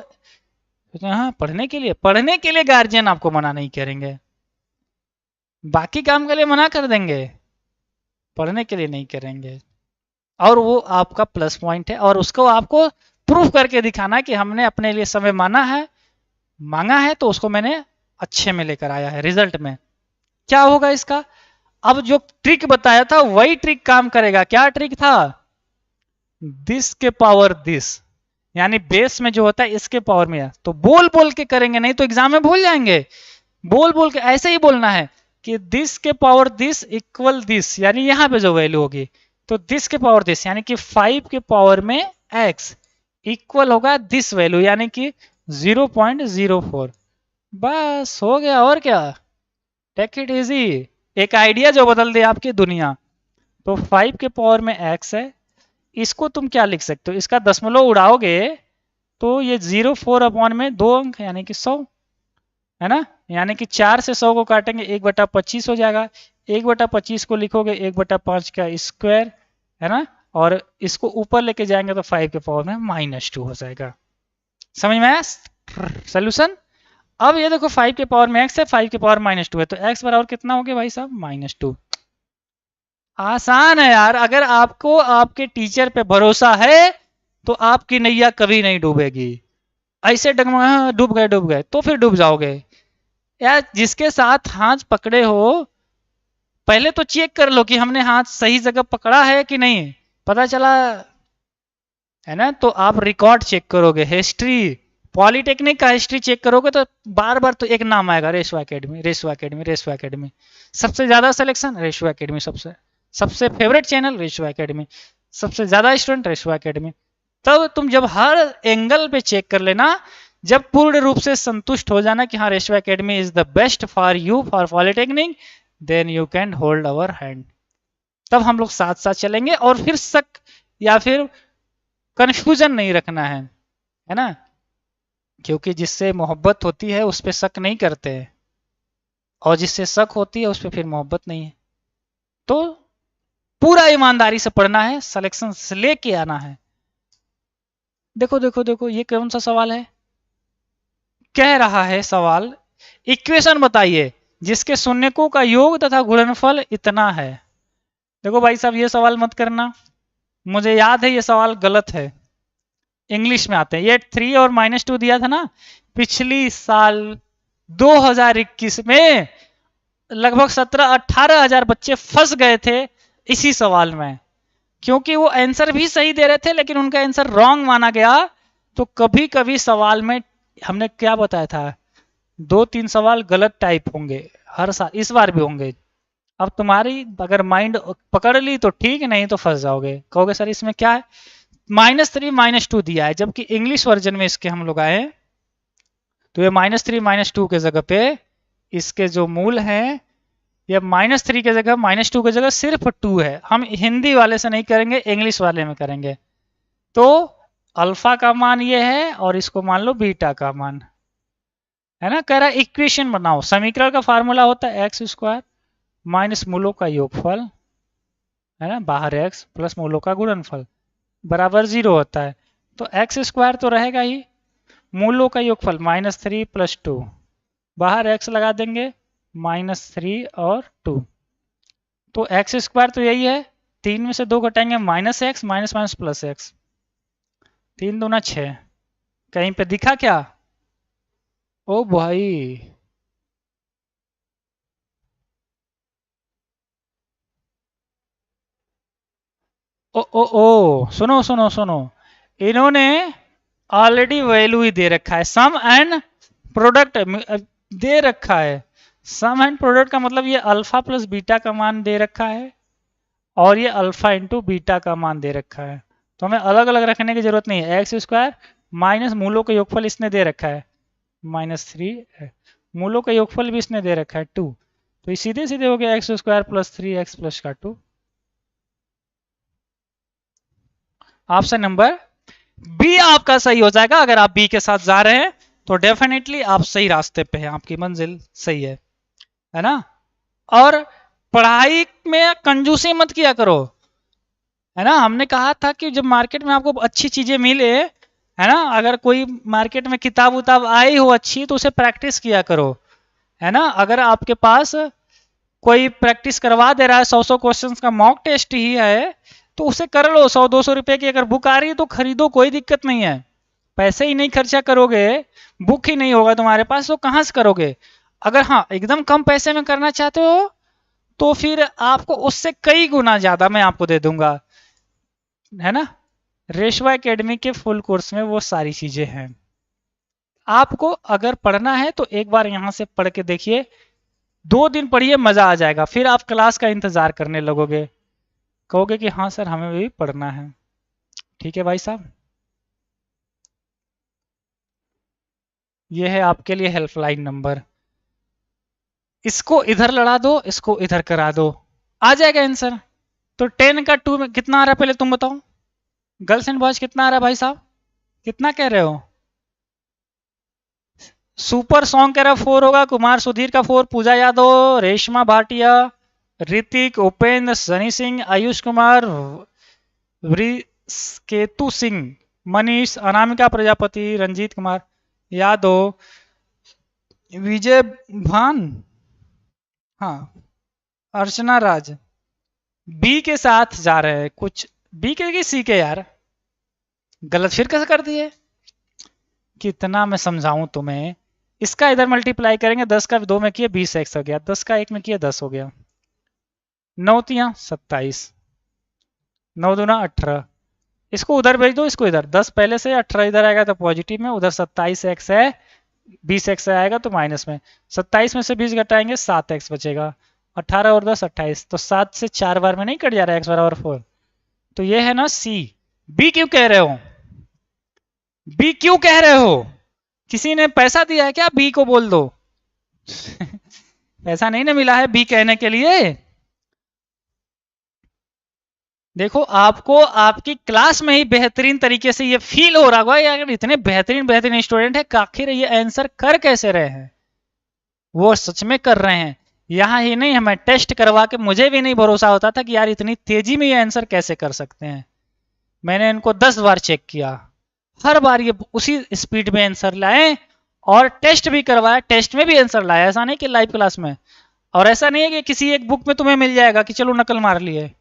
हाँ पढ़ने के लिए गार्जियन आपको मना नहीं करेंगे, बाकी काम के लिए मना कर देंगे, पढ़ने के लिए नहीं करेंगे। और वो आपका प्लस पॉइंट है, और उसको आपको प्रूफ करके दिखाना कि हमने अपने लिए समय मांगा है तो उसको मैंने अच्छे में लेकर आया है रिजल्ट में। क्या होगा इसका? अब जो ट्रिक बताया था वही ट्रिक काम करेगा। क्या ट्रिक था? दिस के पावर दिस, यानी बेस में जो होता है इसके पावर में, तो बोल बोल के करेंगे, नहीं तो एग्जाम में भूल जाएंगे। बोल बोल के ऐसे ही बोलना है कि दिस के पावर दिस इक्वल दिस, यानी यहां पे जो वैल्यू होगी, तो दिस के पावर दिस यानी कि 5 के पावर में x इक्वल होगा दिस वैल्यू, यानी कि 0.04। बस हो गया, और क्या। Take it easy. एक आइडिया जो बदल दे आपकी दुनिया। तो 5 के पावर में x है, इसको तुम क्या लिख सकते हो, इसका दशमलव उड़ाओगे तो ये 0.4 में 2 अंक यानी कि 100, है ना। यानी कि 4 से 100 को काटेंगे 1/25 हो जाएगा। 1/25 को लिखोगे 1/5 का स्क्वायर, है ना। और इसको ऊपर लेके जाएंगे तो 5 के पावर में -2 हो जाएगा। समझ में आया सोल्यूशन। अब ये देखो 5 के पावर में x है, 5 के पावर -2 है, तो x बराबर कितना हो गया भाई साहब, -2। आसान है यार, अगर आपको आपके टीचर पे भरोसा है तो आपकी नैया कभी नहीं डूबेगी। ऐसे डगमगा डूब गए तो फिर डूब जाओगे। यार जिसके साथ हाथ पकड़े हो, पहले तो चेक कर लो कि हमने हाथ सही जगह पकड़ा है कि नहीं। पता चला, है ना, तो आप रिकॉर्ड चेक करोगे, हिस्ट्री, पॉलिटेक्निक का हिस्ट्री चेक करोगे तो बार बार तो एक नाम आएगा, ratio academy, ratio academy, ratio academy. सबसे ज्यादा सिलेक्शन रेशो एकेडमी, सबसे सबसे फेवरेट चैनल रेशो एकेडमी, सबसे ज्यादा स्टूडेंट रेशो एकेडमी। तब तुम जब हर एंगल पे चेक कर लेना, जब पूर्ण रूप से संतुष्ट हो जाना कि हाँ Ratio Academy is the best for you for polytechnic, then you can hold our hand. तब हम लोग साथ साथ चलेंगे, और फिर शक या फिर कंफ्यूजन नहीं रखना है ना। क्योंकि जिससे मोहब्बत होती है उस पर शक नहीं करते हैं, और जिससे शक होती है उस पर फिर मोहब्बत नहीं है। तो पूरा ईमानदारी से पढ़ना है, सिलेक्शन से लेके आना है। देखो देखो देखो, ये कौन सा सवाल है, कह रहा है सवाल, इक्वेशन बताइए जिसके शून्यकों का योग तथा गुणनफल इतना है। देखो भाई साहब, ये सवाल मत करना, मुझे याद है ये सवाल गलत है। इंग्लिश में आते हैं ये 3 और -2 दिया था ना पिछली साल 2021 में, लगभग 17-18 हजार बच्चे फंस गए थे इसी सवाल में। क्योंकि वो आंसर भी सही दे रहे थे लेकिन उनका आंसर रॉन्ग माना गया। तो कभी कभी सवाल में हमने क्या बताया था, 2-3 सवाल गलत टाइप होंगे हर साल, इस बार भी होंगे। अब तुम्हारी अगर माइंड पकड़ ली तो ठीक, नहीं तो फंस जाओगे, कहोगे सर इसमें क्या है। -3 -2 दिया है, जबकि इंग्लिश वर्जन में इसके हम लोग आए तो ये -3 -2 के जगह पे इसके जो मूल हैं, ये -3 के जगह -2 की जगह सिर्फ 2 है। हम हिंदी वाले से नहीं करेंगे, इंग्लिश वाले में करेंगे। तो अल्फा का मान ये है और इसको मान लो बीटा का मान, है ना। कह रहा है इक्वेशन बनाओ, समीकरण का फार्मूला होता है x² माइनस मूलों का योगफल, है ना, बाहर x प्लस मूलों का गुणनफल बराबर 0 होता है। तो x² तो रहेगा ही, मूलों का योगफल -3 + 2, बाहर x लगा देंगे -3 और 2। तो x² तो यही है, 3 में से 2 घटाएंगे -x, minus minus plus x, 3 दूना 6। कहीं पे दिखा क्या, ओ भाई। ओ ओ ओ, सुनो सुनो सुनो, इन्होंने ऑलरेडी वैल्यू ही दे रखा है, सम एंड प्रोडक्ट दे रखा है। सम एंड प्रोडक्ट का मतलब ये अल्फा प्लस बीटा का मान दे रखा है, और ये अल्फा इंटू बीटा का मान दे रखा है। तो हमें अलग अलग रखने की जरूरत नहीं है। x² माइनस मूलों का योगफल इसने दे रखा है -3, मूलों का योगफल भी इसने दे रखा है 2। तो ये सीधे सीधे हो गया x² + 3x + 2। Option number B आपका सही हो जाएगा। अगर आप बी के साथ जा रहे हैं तो डेफिनेटली आप सही रास्ते पे हैं, आपकी मंजिल सही है ना। और पढ़ाई में कंजूसी मत किया करो, है ना। हमने कहा था कि जब मार्केट में आपको अच्छी चीजें मिले, है ना, अगर कोई मार्केट में किताब उताब आई हो अच्छी तो उसे प्रैक्टिस किया करो, है ना। अगर आपके पास कोई प्रैक्टिस करवा दे रहा है, 100 क्वेश्चंस का मॉक टेस्ट ही है, तो उसे कर लो। 100-200 रुपए की अगर बुक आ रही है तो खरीदो, कोई दिक्कत नहीं है। पैसे ही नहीं खर्चा करोगे, बुक ही नहीं होगा तुम्हारे पास, तो कहाँ से करोगे। अगर हाँ एकदम कम पैसे में करना चाहते हो तो फिर आपको उससे कई गुना ज्यादा मैं आपको दे दूंगा, है ना। रेशवा एकेडमी के फुल कोर्स में वो सारी चीजें हैं। आपको अगर पढ़ना है तो एक बार यहां से पढ़ के देखिए, 2 दिन पढ़िए, मजा आ जाएगा। फिर आप क्लास का इंतजार करने लगोगे, कहोगे कि हाँ सर हमें भी पढ़ना है। ठीक है भाई साहब। ये है आपके लिए हेल्पलाइन नंबर। इसको इधर लड़ा दो, इसको इधर करा दो, आ जाएगा आंसर। तो 10 का 2 में कितना आ रहा है पहले तुम बताओ। गर्ल्स एंड बॉयज कितना आ रहा है भाई साहब, कितना कह रहे हो। सुपर सॉन्ग कह रहा 4 होगा, कुमार सुधीर का 4, पूजा यादव, रेशमा भाटिया, ऋतिक, उपेंद्र, सनी सिंह, आयुष कुमार, केतु सिंह, मनीष, अनामिका प्रजापति, रंजीत कुमार यादव, विजय भान, हाँ, अर्चना राज। बी के साथ जा रहे हैं कुछ, बी के कि सी के यार, गलत फिर कैसे कर दिए। कितना मैं समझाऊं तुम्हें। इसका इधर मल्टीप्लाई करेंगे, 10 का 2 में किया 20 एक्स हो गया, 10 का 1 में किया 10 हो गया, 9 तिया 27, 9 दूना 18। इसको उधर भेज दो, इसको इधर, 10 पहले से, 18 इधर आएगा तो पॉजिटिव में, उधर 27 एक्स है, 20 एक्स आएगा तो माइनस में, 27 में से 20 घटाएंगे 7 एक्स बचेगा, 18 और 10 28, तो 7 से 4 बार में नहीं कट जा रहा है एक्स बराबर 4। तो ये है ना सी। बी क्यों कह रहे हो, बी क्यों कह रहे हो, किसी ने पैसा दिया है क्या, बी को बोल दो। पैसा नहीं ना मिला है बी कहने के लिए। देखो आपको आपकी क्लास में ही बेहतरीन तरीके से ये फील हो रहा होगा यार, इतने बेहतरीन बेहतरीन स्टूडेंट है, आखिर ये आंसर कर कैसे रहे हैं। वो सच में कर रहे हैं। यहां ही नहीं, हमें टेस्ट करवा के मुझे भी नहीं भरोसा होता था कि यार इतनी तेजी में ये आंसर कैसे कर सकते हैं। मैंने इनको 10 बार चेक किया, हर बार ये उसी स्पीड में आंसर लाए, और टेस्ट भी करवाया, टेस्ट में भी आंसर लाया, ऐसा नहीं कि लाइव क्लास में। और ऐसा नहीं है कि किसी एक बुक में तुम्हें मिल जाएगा कि चलो नकल मार लिए,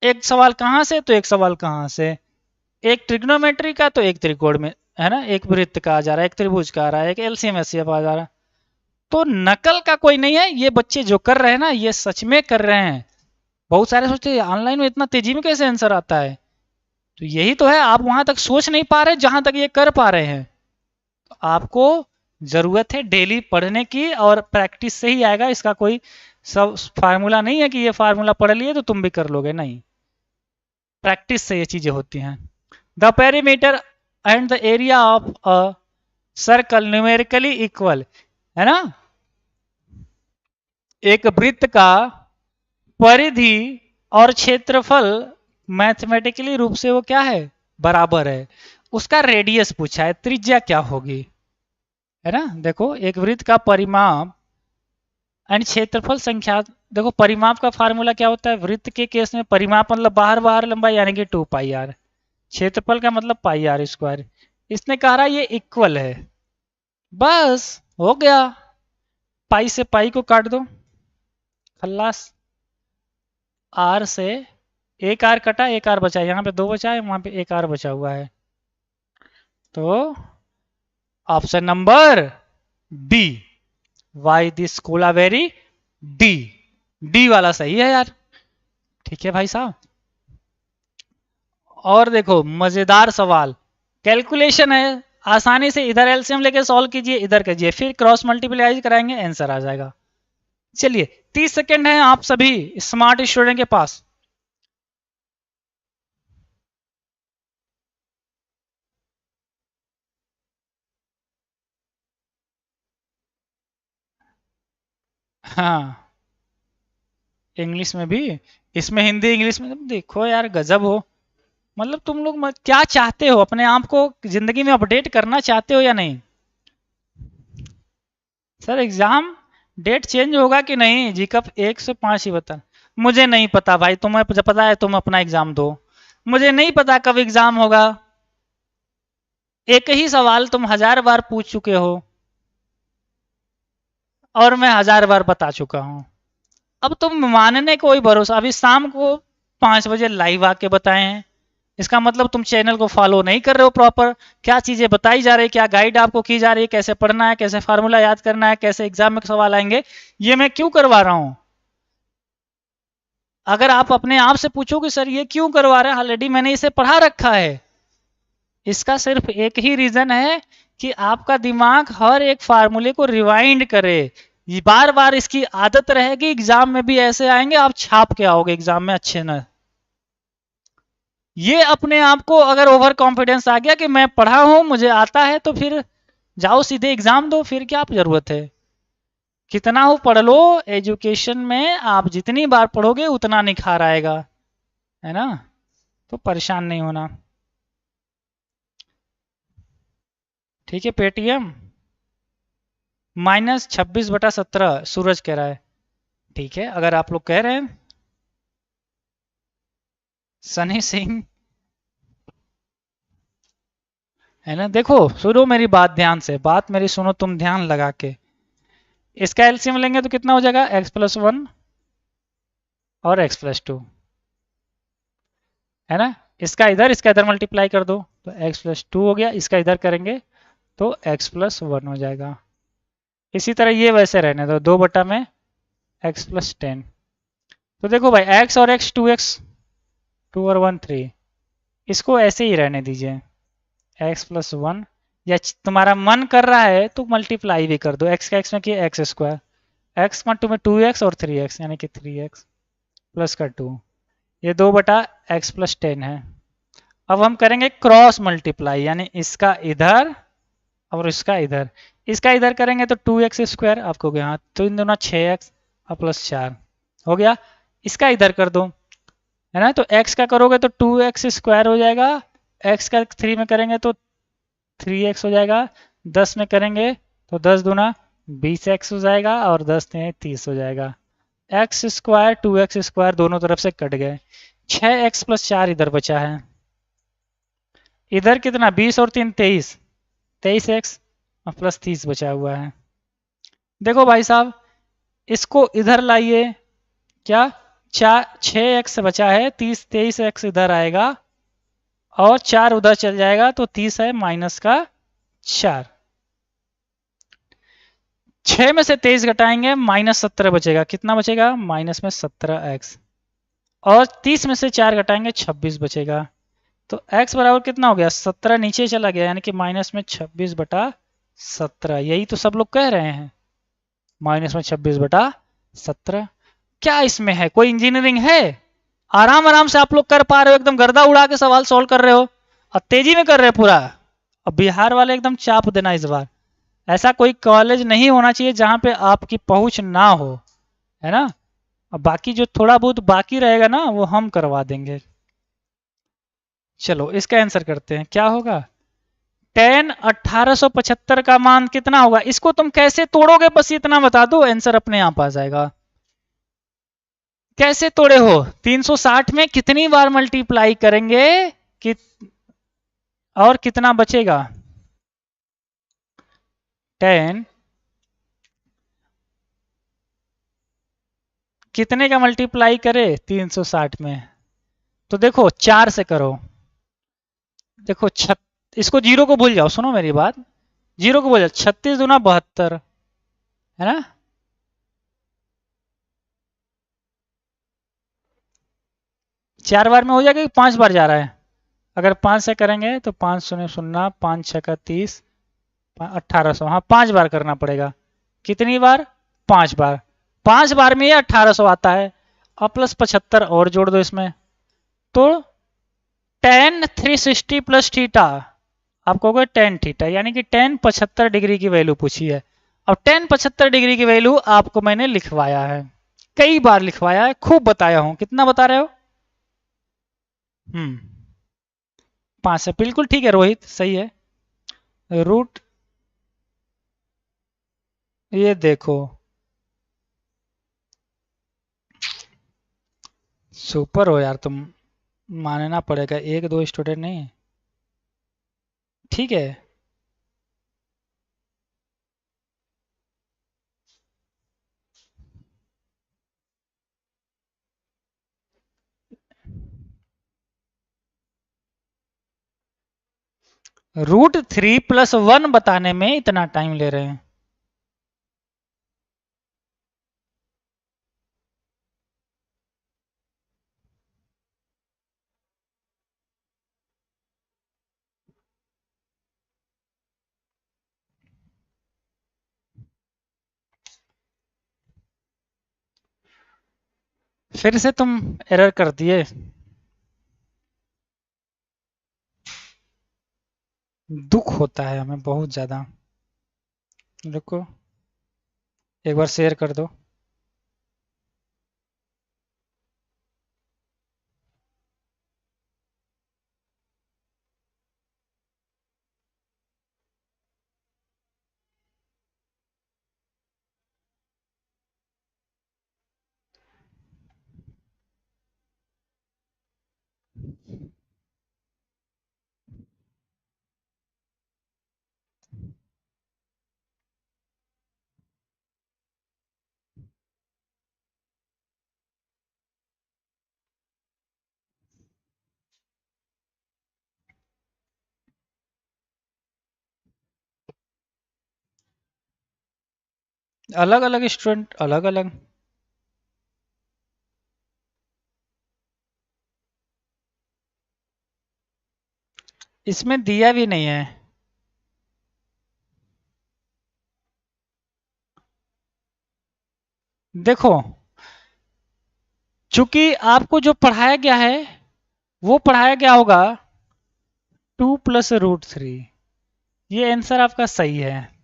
एक सवाल कहां से तो एक सवाल कहां से, एक ट्रिग्नोमेट्री का तो एक त्रिकोण में है ना, एक वृत्त का आ जा रहा है, एक त्रिभुज का आ रहा है, एक एलसीएम एचसीएफ आ जा रहा है। तो नकल का कोई नहीं है, ये बच्चे जो कर रहे हैं ना ये सच में कर रहे हैं। बहुत सारे सोचते हैं ऑनलाइन में इतना तेजी में कैसे आंसर आता है, तो यही तो है, आप वहां तक सोच नहीं पा रहे जहां तक ये कर पा रहे हैं। तो आपको जरूरत है डेली पढ़ने की, और प्रैक्टिस से ही आएगा, इसका कोई सब फार्मूला नहीं है कि ये फार्मूला पढ़ लिए तो तुम भी कर लोगे, नहीं, प्रैक्टिस से ये चीजें होती हैं। The perimeter and the area of a circle numerically equal, है ना, एक वृत्त का परिधि और क्षेत्रफल मैथमेटिकली रूप से वो क्या है, बराबर है। उसका रेडियस पूछा है, त्रिज्या क्या होगी, है ना। देखो एक वृत्त का परिमाप एंड क्षेत्रफल संख्या, देखो परिमाप का फार्मूला क्या होता है, वृत्त के केस में परिमाप मतलब बाहर बाहर लंबाई यानी कि 2 पाई आर, क्षेत्रफल का मतलब पाई आर स्क्वायर। इसने कहा रहा ये इक्वल है, बस हो गया, पाई से पाई को काट दो, खल्लास। आर से एक आर कटा, एक आर बचा, यहाँ पे 2 बचा है, वहां पे एक आर बचा हुआ है, तो option number D, why this Kolaveri, D, D वाला सही है यार। ठीक है भाई साहब। और देखो मजेदार सवाल, कैलकुलेशन है, आसानी से इधर एलसीएम लेके सॉल्व कीजिए, इधर कीजिए, फिर क्रॉस मल्टीप्लाई कराएंगे, आंसर आ जाएगा। चलिए 30 सेकेंड है आप सभी स्मार्ट स्टूडेंट के पास। हाँ इंग्लिश में भी, इसमें हिंदी इंग्लिश में, देखो यार गजब हो। मतलब तुम लोग क्या चाहते हो, अपने आप को जिंदगी में अपडेट करना चाहते हो या नहीं। सर एग्जाम डेट चेंज होगा कि नहीं, जी कब 1 से 5 ही बता। मुझे नहीं पता भाई, तुम्हें पता है, तुम अपना एग्जाम दो, मुझे नहीं पता कब एग्जाम होगा। एक ही सवाल तुम 1000 बार पूछ चुके हो, और मैं 1000 बार बता चुका हूं। अब तुम मानने को कोई भरोसा, अभी शाम को 5 बजे लाइव आके बताए हैं, इसका मतलब तुम चैनल को फॉलो नहीं कर रहे हो प्रॉपर, क्या चीजें बताई जा रही है, क्या गाइड आपको की जा रही है, कैसे पढ़ना है, कैसे फार्मूला याद करना है, कैसे एग्जाम में सवाल आएंगे, ये मैं क्यों करवा रहा हूं। अगर आप अपने आप से पूछोगे सर ये क्यों करवा रहे हैं, ऑलरेडी मैंने इसे पढ़ा रखा है। इसका सिर्फ एक ही रीजन है कि आपका दिमाग हर एक फार्मूले को रिवाइंड करे, बार बार इसकी आदत रहेगी, एग्जाम में भी ऐसे आएंगे, आप छाप के आओगे एग्जाम में अच्छे न। ये अपने आप को अगर ओवर कॉन्फिडेंस आ गया कि मैं पढ़ा हूं मुझे आता है, तो फिर जाओ सीधे एग्जाम दो, फिर क्या जरूरत है। कितना हो पढ़ लो, एजुकेशन में आप जितनी बार पढ़ोगे उतना निखार आएगा, है ना। तो परेशान नहीं होना। ठीक है, पेटीएम -26/17 सूरज कह रहा है। ठीक है, अगर आप लोग कह रहे हैं। सनी सिंह, है ना। देखो सुनो मेरी बात ध्यान से, बात मेरी सुनो तुम ध्यान लगा के। इसका एलसीएम लेंगे तो कितना हो जाएगा, x+1 और x+2, है ना। इसका इधर मल्टीप्लाई कर दो तो x+2 हो गया, इसका इधर करेंगे तो x+1 हो जाएगा। इसी तरह ये वैसे रहने दो, 2 में x+10। तो देखो भाई x और x 2x, 2 और 1 3, इसको ऐसे ही रहने दीजिए x+1। या तुम्हारा मन कर रहा है तो मल्टीप्लाई भी कर दो, x का x में किया x², x 2 में 2x और 3x यानी कि 3x प्लस का 2, ये 2/x+10 है। अब हम करेंगे क्रॉस मल्टीप्लाई, यानी इसका इधर और इसका इधर। इसका इधर करेंगे तो 2x², आपको यहाँ तो इन दोनों 6x और +4 हो गया। इसका इधर कर दो, है ना। तो x का करोगे तो 2x² हो जाएगा, x का 3 में करेंगे तो 3x हो जाएगा, 10 में करेंगे तो 10 दूना 20x हो जाएगा और 10 में 30 हो जाएगा। x², 2x² दोनों तरफ से कट गए, 6x+4 इधर बचा है। इधर कितना, 20 और 3 23, 23x और +30 बचा हुआ है। देखो भाई साहब, इसको इधर लाइए, क्या 6x बचा है, 23x इधर आएगा और 4 उधर चल जाएगा तो 30 है -4। 6 में से 23 घटाएंगे -17 बचेगा, कितना बचेगा -17x। और 30 में से 4 घटाएंगे 26 बचेगा। तो x बराबर कितना हो गया, 17 नीचे चला गया, यानी कि -26/17। यही तो सब लोग कह रहे हैं, -26/17। क्या इसमें है, कोई इंजीनियरिंग है। आराम आराम से आप लोग कर पा रहे हो, एकदम गर्दा उड़ा के सवाल सॉल्व कर रहे हो और तेजी में कर रहे हो पूरा। अब बिहार वाले एकदम चाप देना इस बार। ऐसा कोई कॉलेज नहीं होना चाहिए जहां पे आपकी पहुंच ना हो, है ना। अब बाकी जो थोड़ा बहुत बाकी रहेगा ना वो हम करवा देंगे। चलो इसका आंसर करते हैं, क्या होगा। 1875 का मान कितना होगा, इसको तुम कैसे तोड़ोगे बस इतना बता दो, आंसर अपने आप आ जाएगा। कैसे तोड़े हो, 360 में कितनी बार मल्टीप्लाई करेंगे कि और कितना बचेगा। 10 कितने का मल्टीप्लाई करे 360 में, तो देखो 4 से करो। देखो इसको जीरो को भूल जाओ, सुनो मेरी बात, जीरो को भूल जाओ, 36 दूना 72, है ना। 4 बार में हो जाएगा कि 5 बार जा रहा है। अगर 5 से करेंगे तो 5 शून्य शून्य, 5 6 का 30, 1800। हाँ 5 बार करना पड़ेगा, कितनी बार 5 बार। 5 बार में ये 1800 आता है। अब +75 और जोड़ दो इसमें, तो tan 360 प्लस थीटा, आप कहोगे tan थीटा, यानी कि tan 75 डिग्री की वैल्यू पूछी है। अब tan 75 डिग्री की वैल्यू आपको मैंने लिखवाया है, कई बार लिखवाया है, खूब बताया हूं। कितना बता रहे हो, 5 से, बिल्कुल ठीक है रोहित, सही है। रूट, ये देखो सुपर हो यार तुम, मानना पड़ेगा, एक दो स्टूडेंट नहीं, ठीक है। √3+1 बताने में इतना टाइम ले रहे हैं। फिर से तुम एरर कर दिए, दुख होता है हमें बहुत ज्यादा। रुको एक बार शेयर कर दो। अलग अलग स्टूडेंट अलग अलग। इसमें दिया भी नहीं है। देखो चूंकि आपको जो पढ़ाया गया है वो पढ़ाया गया होगा 2 + √3। ये आंसर आपका सही है।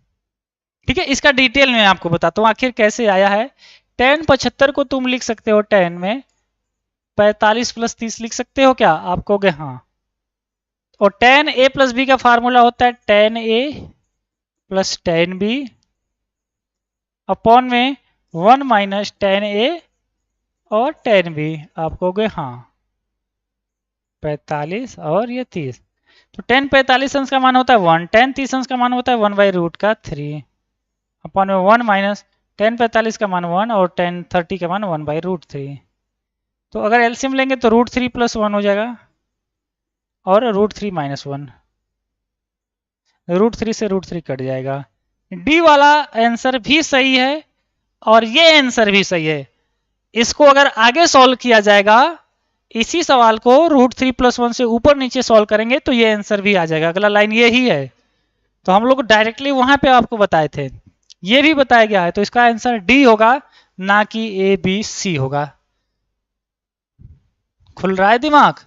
ठीक है, इसका डिटेल में आपको बताता हूँ आखिर कैसे आया है। 10 75 को तुम लिख सकते हो 10 में 45 + 30 लिख सकते हो क्या? आप कहोगे हाँ। और 10a + b का फार्मूला होता है 10a + 10b अपॉन में 1 - 10a और 10b। आप कहोगे हाँ 45 और ये 30। तो 10 45 अंश का मान होता है 1, 10 30 अंश का मान होता है 1/√3 अपॉन में 1 - 10 45 का मान 1 और 10 30 का मान 1/√3। तो अगर एलसीएम लेंगे तो √3 + 1 हो जाएगा और √3 - 1। √3 से √3 कट जाएगा। डी वाला आंसर भी सही है और ये आंसर भी सही है। इसको अगर आगे सॉल्व किया जाएगा इसी सवाल को √3 + 1 से ऊपर नीचे सॉल्व करेंगे तो ये आंसर भी आ जाएगा। अगला लाइन ये ही है। तो हम लोग डायरेक्टली वहां पे आपको बताए थे, ये भी बताया गया है। तो इसका आंसर डी होगा ना कि ए बी सी होगा। खुल रहा है दिमाग?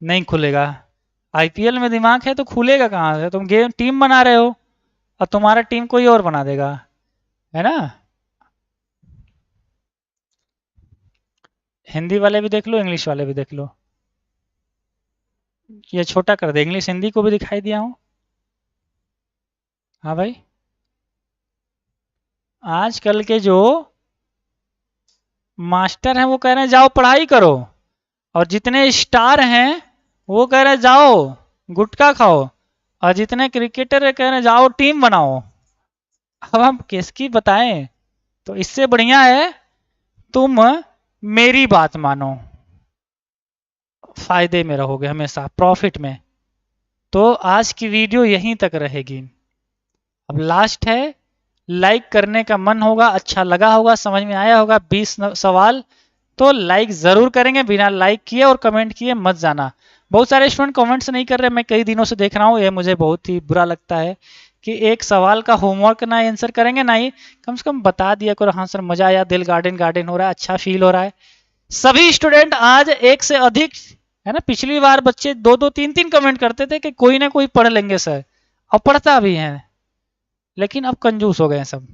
नहीं खुलेगा। आईपीएल में दिमाग है तो खुलेगा कहाँ से? तुम गेम टीम बना रहे हो और तुम्हारा टीम कोई और बना देगा, है ना। हिंदी वाले भी देख लो, इंग्लिश वाले भी देख लो। ये छोटा कर दे, इंग्लिश हिंदी को भी दिखाई दिया हूँ। हाँ भाई, आजकल के जो मास्टर हैं वो कह रहे हैं जाओ पढ़ाई करो, और जितने स्टार हैं वो कह रहे हैं जाओ गुटखा खाओ, और जितने क्रिकेटर है कह रहे हैं जाओ टीम बनाओ। अब हम किसकी बताएं? तो इससे बढ़िया है तुम मेरी बात मानो, फायदे में रहोगे हमेशा, प्रॉफिट में। तो आज की वीडियो यहीं तक रहेगी। अब लास्ट है, लाइक करने का मन होगा, अच्छा लगा होगा, समझ में आया होगा 20 सवाल, तो लाइक जरूर करेंगे। बिना लाइक किए और कमेंट किए मत जाना। बहुत सारे स्टूडेंट कमेंट्स नहीं कर रहे, मैं कई दिनों से देख रहा हूँ, ये मुझे बहुत ही बुरा लगता है कि एक सवाल का होमवर्क ना आंसर करेंगे ना ही कम से कम बता दिया करो हाँ सर मजा आया, दिल गार्डन गार्डन हो रहा है, अच्छा फील हो रहा है। सभी स्टूडेंट आज एक से अधिक, है ना, पिछली बार बच्चे 2 2 3 3 कमेंट करते थे कि कोई ना कोई पढ़ लेंगे सर, और पढ़ता भी है, लेकिन अब कंजूस हो गए हैं सब।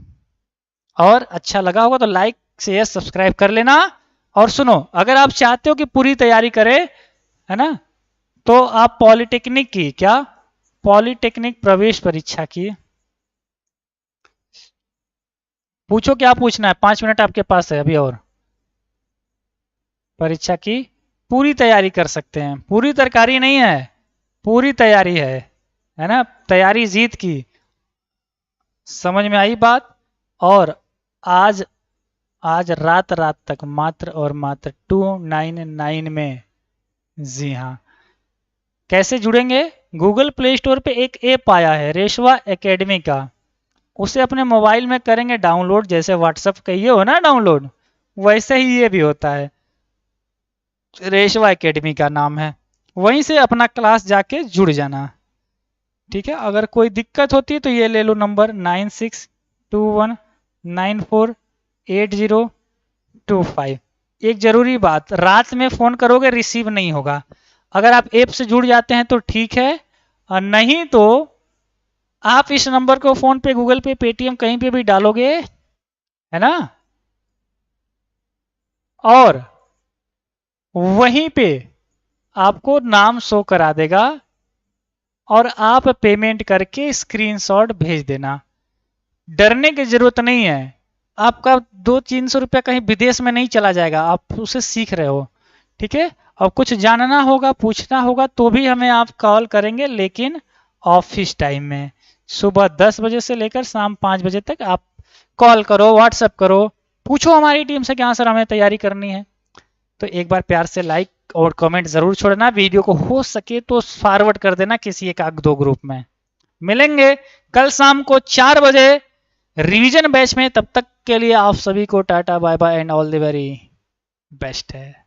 और अच्छा लगा होगा तो लाइक शेयर सब्सक्राइब कर लेना। और सुनो, अगर आप चाहते हो कि पूरी तैयारी करें, है ना, तो आप पॉलिटेक्निक की, क्या पॉलिटेक्निक प्रवेश परीक्षा की, पूछो क्या पूछना है, 5 मिनट आपके पास है अभी और। परीक्षा की पूरी तैयारी कर सकते हैं, पूरी तरकारी नहीं है, पूरी तैयारी है ना, तैयारी जीत की। समझ में आई बात? और आज आज रात रात तक मात्र और मात्र 299 में। जी हाँ, कैसे जुड़ेंगे? गूगल प्ले स्टोर पे एक ऐप आया है रेशवा एकेडमी का, उसे अपने मोबाइल में करेंगे डाउनलोड, जैसे व्हाट्सएप का ये हो ना डाउनलोड, वैसे ही ये भी होता है। रेशवा एकेडमी का नाम है, वहीं से अपना क्लास जाके जुड़ जाना। ठीक है, अगर कोई दिक्कत होती है तो ये ले लो नंबर 9621948025। एक जरूरी बात, रात में फोन करोगे रिसीव नहीं होगा। अगर आप ऐप से जुड़ जाते हैं तो ठीक है, और नहीं तो आप इस नंबर को फोन पे, गूगल पे, पेटीएम कहीं पे भी डालोगे, है ना, और वहीं पे आपको नाम शो करा देगा और आप पेमेंट करके स्क्रीनशॉट भेज देना। डरने की जरूरत नहीं है। आपका 200-300 रुपया कहीं विदेश में नहीं चला जाएगा, आप उसे सीख रहे हो, ठीक है। और कुछ जानना होगा, पूछना होगा तो भी हमें आप कॉल करेंगे, लेकिन ऑफिस टाइम में सुबह 10 बजे से लेकर शाम 5 बजे तक आप कॉल करो, व्हाट्सएप करो, पूछो हमारी टीम से कि हाँ सर हमें तैयारी करनी है। तो एक बार प्यार से लाइक और कमेंट जरूर छोड़ना, वीडियो को हो सके तो फॉरवर्ड कर देना किसी एक आध दो ग्रुप में। मिलेंगे कल शाम को 4 बजे रिवीजन बैच में। तब तक के लिए आप सभी को tata bye bye and all the very best है।